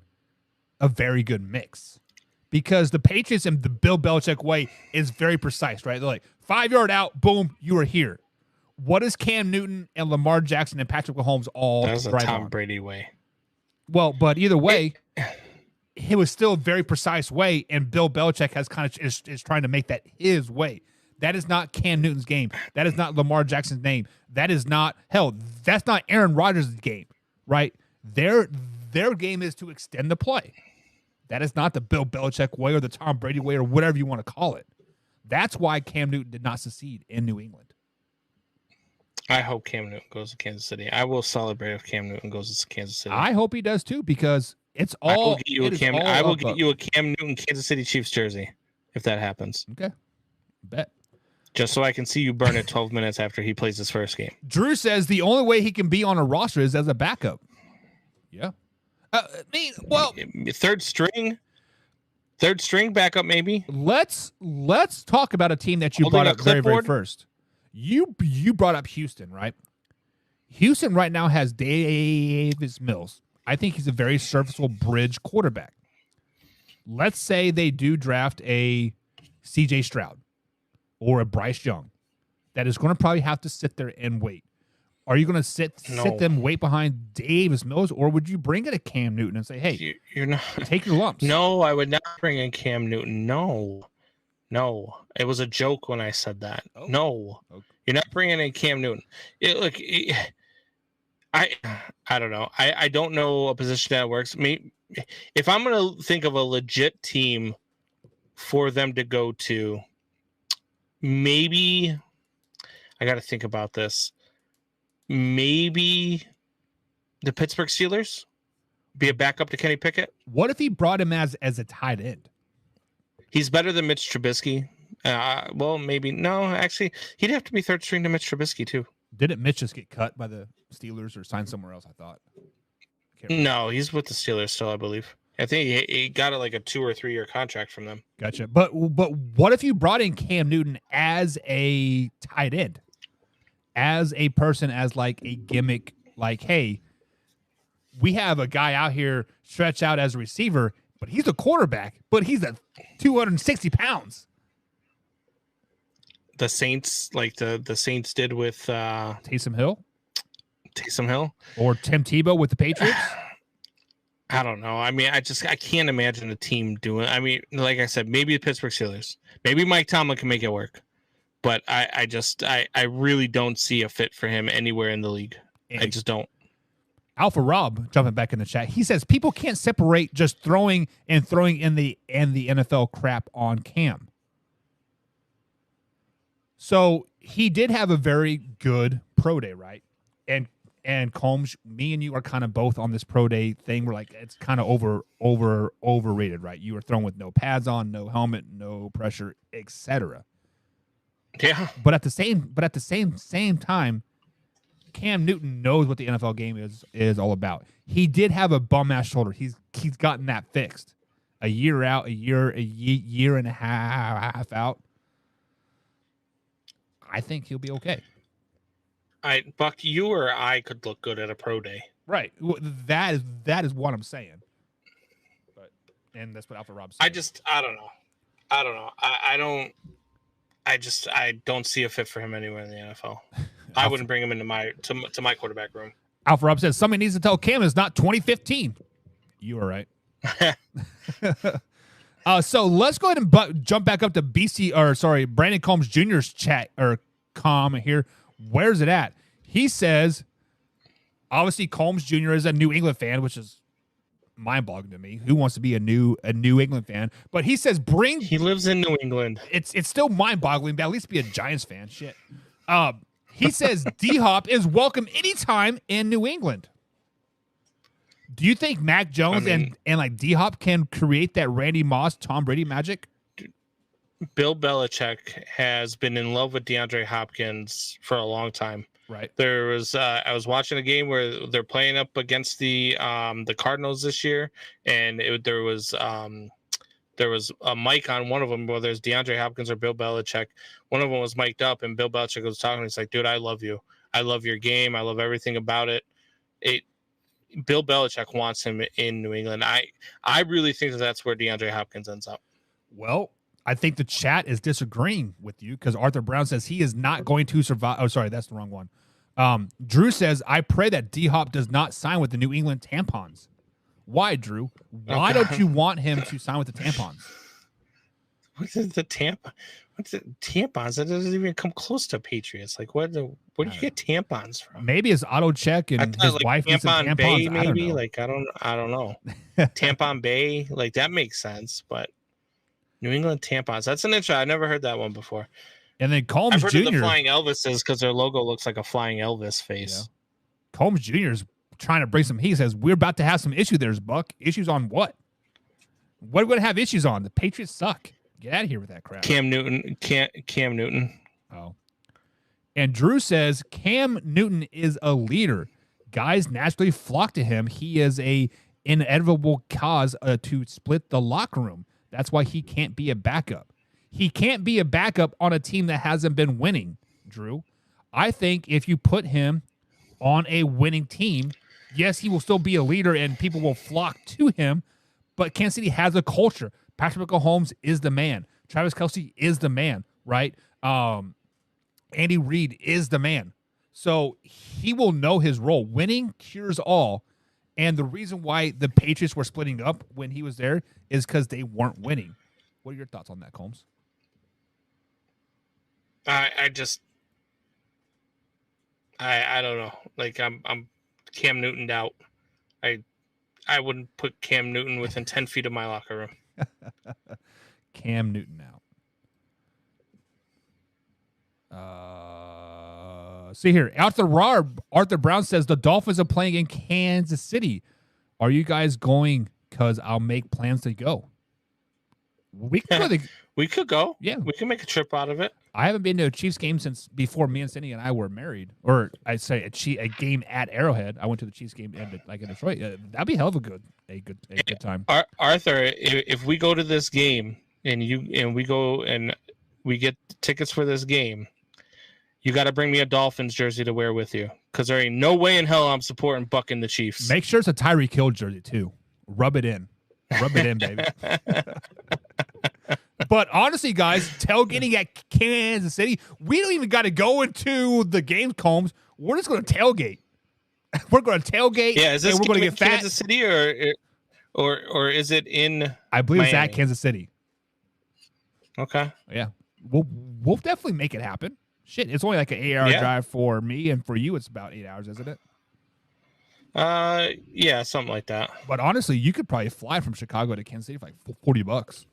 a very good mix. Because the Patriots and the Bill Belichick way is very precise, right? They're like, 5-yard out, boom, you are here. What is Cam Newton and Lamar Jackson and Patrick Mahomes all That was a right Tom on? Brady way. Well, but either way, it was still a very precise way, and Bill Belichick has kind of is trying to make that his way. That is not Cam Newton's game. That is not Lamar Jackson's name. That is not, that's not Aaron Rodgers' game, right? Their game is to extend the play. That is not the Bill Belichick way or the Tom Brady way or whatever you want to call it. That's why Cam Newton did not succeed in New England. I hope Cam Newton goes to Kansas City. I will celebrate if Cam Newton goes to Kansas City. I hope he does too, because it's all. I will get you a Cam Newton Kansas City Chiefs jersey if that happens. Okay, bet. Just so I can see you burn it 12 minutes after he plays his first game. Drew says the only way he can be on a roster is as a backup. Yeah. Third string backup maybe. Let's talk about a team that you brought up very first. You brought up Houston, right? Houston right now has Davis Mills. I think he's a very serviceable bridge quarterback. Let's say they do draft a CJ Stroud or a Bryce Young. that is going to probably have to sit there and wait. Are you going to sit them, wait behind Davis Mills, or would you bring in a Cam Newton and say, hey, you're not take your lumps? No, I would not bring in Cam Newton. No, it was a joke when I said that. Oh. No, okay. You're not bringing in Cam Newton. I don't know. I don't know a position that works. If I'm going to think of a legit team for them to go to, maybe I got to think about this. Maybe the Pittsburgh Steelers be a backup to Kenny Pickett. What if he brought him as a tight end? He's better than Mitch Trubisky. Well, maybe. No, actually, he'd have to be third string to Mitch Trubisky, too. Didn't Mitch just get cut by the Steelers or signed somewhere else, I thought? No, he's with the Steelers still, I believe. I think he got a 2 or 3 year contract from them. Gotcha. But what if you brought in Cam Newton as a tight end? As a person, as like a gimmick, like, hey, we have a guy out here stretched out as a receiver, but he's a quarterback, but he's at 260 pounds. The Saints, like the Saints did with Taysom Hill, or Tim Tebow with the Patriots. I don't know. I mean, I can't imagine a team doing. I mean, like I said, maybe the Pittsburgh Steelers, maybe Mike Tomlin can make it work. But I really don't see a fit for him anywhere in the league. I just don't. Alpha Rob jumping back in the chat. He says people can't separate just throwing in the NFL crap on Cam. So he did have a very good pro day, right? And Combs, me and you are kind of both on this pro day thing. We're like, it's kind of overrated, right? You were thrown with no pads on, no helmet, no pressure, etc. Yeah, but at the same time, Cam Newton knows what the NFL game is all about. He did have a bum ass shoulder. He's gotten that fixed. A year out, a year and a half out. I think he'll be okay. Buck, you or I could look good at a pro day. Right. That is what I'm saying. And that's what Alpha Rob said. I don't know. I don't see a fit for him anywhere in the NFL. I wouldn't bring him into my quarterback room. Alpha Rob says somebody needs to tell Cam it's not 2015. You are right. So let's go ahead and jump back up to Brandon Combs Jr.'s chat or comment here. Where's it at? He says, obviously Combs Jr. is a New England fan, which is mind-boggling to me. Who wants to be a New England fan? But he says he lives in New England. It's still mind-boggling, but at least be a Giants fan. Shit. He says D-Hop is welcome anytime in New England. Do you think Mac Jones and like D-Hop can create that Randy Moss, Tom Brady magic? Bill Belichick has been in love with DeAndre Hopkins for a long time. Right. There was I was watching a game where they're playing up against the Cardinals this year, and there was a mic on one of them, whether it's DeAndre Hopkins or Bill Belichick. One of them was mic'd up, and Bill Belichick was talking. He's like, "Dude, I love you. I love your game. I love everything about it." Bill Belichick wants him in New England. I really think that's where DeAndre Hopkins ends up. Well, I think the chat is disagreeing with you because Arthur Brown says he is not going to survive. Oh, sorry, that's the wrong one. Drew says, I pray that D-Hop does not sign with the New England Tampons. Why, Drew? Why don't you want him to sign with the Tampons? What's the tampons? That doesn't even come close to Patriots. Like, where do you get tampons from? Maybe his auto check and his wife needs some tampons. Bay, maybe. I don't know. Tampon Bay, like that makes sense, but New England tampons. That's an intro. I never heard that one before. And then Combs Jr. I've heard of the Flying Elvises because their logo looks like a Flying Elvis face. Yeah. Combs Jr. is trying to bring some heat. He says, we're about to have some issues there, Buck. Issues on what? What are we going to have issues on? The Patriots suck. Get out of here with that crap. Cam Newton. Oh. And Drew says, Cam Newton is a leader. Guys naturally flock to him. He is a inevitable cause to split the locker room. That's why he can't be a backup. He can't be a backup on a team that hasn't been winning, Drew. I think if you put him on a winning team, yes, he will still be a leader and people will flock to him, but Kansas City has a culture. Patrick Mahomes is the man. Travis Kelce is the man, right? Andy Reid is the man. So he will know his role. Winning cures all. And the reason why the Patriots were splitting up when he was there is because they weren't winning. What are your thoughts on that, Combs? I don't know. Like I'm Cam Newton out. I wouldn't put Cam Newton within 10 feet of my locker room. Cam Newton out. See here. Arthur Brown says the Dolphins are playing in Kansas City. Are you guys going? Because I'll make plans to go. We could go. Yeah. We can make a trip out of it. I haven't been to a Chiefs game since before me and Cindy and I were married. Or I'd say a game at Arrowhead. I went to the Chiefs game in Detroit. That'd be a hell of a good time. Arthur, if we go to this game and we go and we get tickets for this game, you got to bring me a Dolphins jersey to wear with you, because there ain't no way in hell I'm supporting bucking the Chiefs. Make sure it's a Tyreek Hill jersey too. Rub it in, baby. But honestly, guys, tailgating at Kansas City, we don't even got to go into the game, Combs. We're just going to tailgate. We're going to tailgate. Yeah, is this we're going to get fat. Kansas City or is it in? I believe Miami? It's at Kansas City. Okay. Yeah, we'll definitely make it happen. Shit, it's only like an 8-hour drive for me, and for you, it's about 8 hours, isn't it? Yeah, something like that. But honestly, you could probably fly from Chicago to Kansas City for like $40.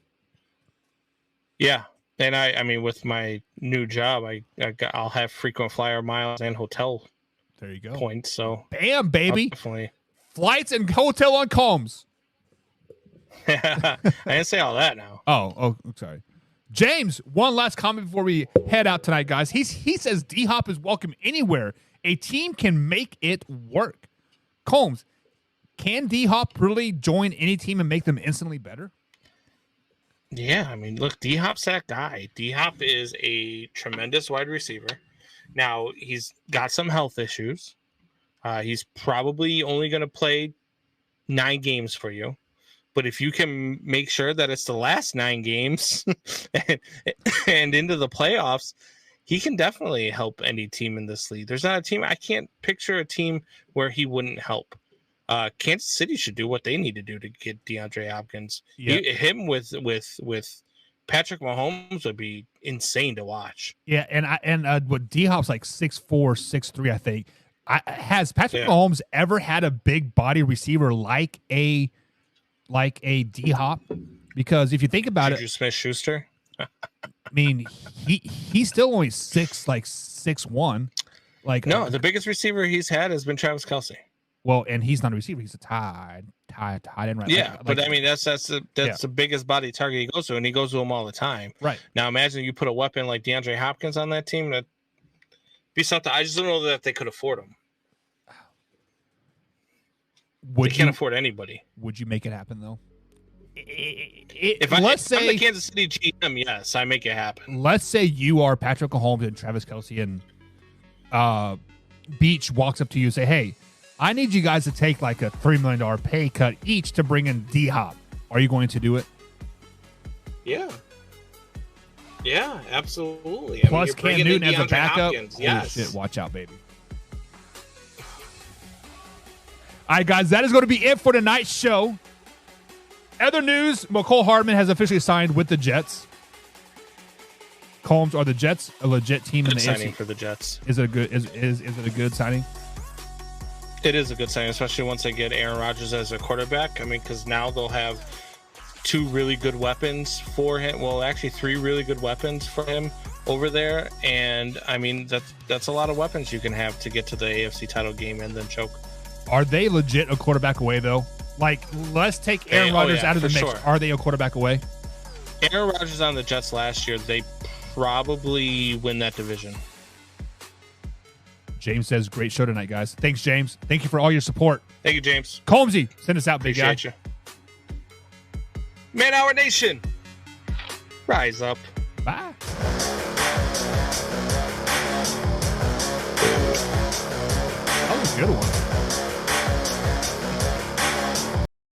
Yeah, and I mean, with my new job, I'll have frequent flyer miles and hotel. There you go. Points. So bam, baby. Definitely. Flights and hotel on Combs. I didn't say all that now. Oh, sorry. James, one last comment before we head out tonight, guys. He says D-Hop is welcome anywhere. A team can make it work. Combs, can D-Hop really join any team and make them instantly better? Yeah, I mean, look, D-Hop's that guy. D-Hop is a tremendous wide receiver. Now, he's got some health issues. He's probably only going to play 9 games for you. But if you can make sure that it's the last 9 games and into the playoffs, he can definitely help any team in this league. There's not a team. I can't picture a team where he wouldn't help. Kansas City should do what they need to do to get DeAndre Hopkins. Yep. Him with Patrick Mahomes would be insane to watch. Yeah, and what D-Hop's like 6'4", 6'3", I think. Has Patrick Mahomes ever had a big body receiver like a D-Hop? Because if you think about Juju Smith-Schuster? I mean, he's still only 6'1". Like no, the biggest receiver he's had has been Travis Kelce. Well, and he's not a receiver; he's a tight end, right? Yeah, but I mean that's the biggest body target he goes to, and he goes to him all the time. Right. Now, imagine you put a weapon like DeAndre Hopkins on that team. That'd be something. I just don't know that they could afford him. They can't afford anybody. Would you make it happen though? If I'm the Kansas City GM, yes, I make it happen. Let's say you are Patrick Mahomes and Travis Kelce, and Beach walks up to you and say, "Hey, I need you guys to take like a $3 million pay cut each to bring in D-Hop." Are you going to do it? Yeah. Yeah, absolutely. Plus Cam Newton as a backup. Yes. Holy shit, watch out, baby. All right, guys, that is going to be it for tonight's show. Other news, Macole Hardman has officially signed with the Jets. Combs, are the Jets a legit team in the signing AFC? For the Jets. Is it a good is it a good signing? It is a good signing, especially once they get Aaron Rodgers as a quarterback. I mean, because now they'll have 2 really good weapons for him. Well, actually 3 really good weapons for him over there. And I mean, that's a lot of weapons you can have to get to the AFC title game and then choke. Are they legit a quarterback away though? Like, let's take Aaron Rodgers out of the mix. Sure. Are they a quarterback away? Aaron Rodgers on the Jets last year, they probably win that division. James says, great show tonight, guys. Thanks, James. Thank you for all your support. Thank you, James. Combsy, send us out, big guy. Appreciate you. Man Hour Nation, rise up. Bye. That was a good one.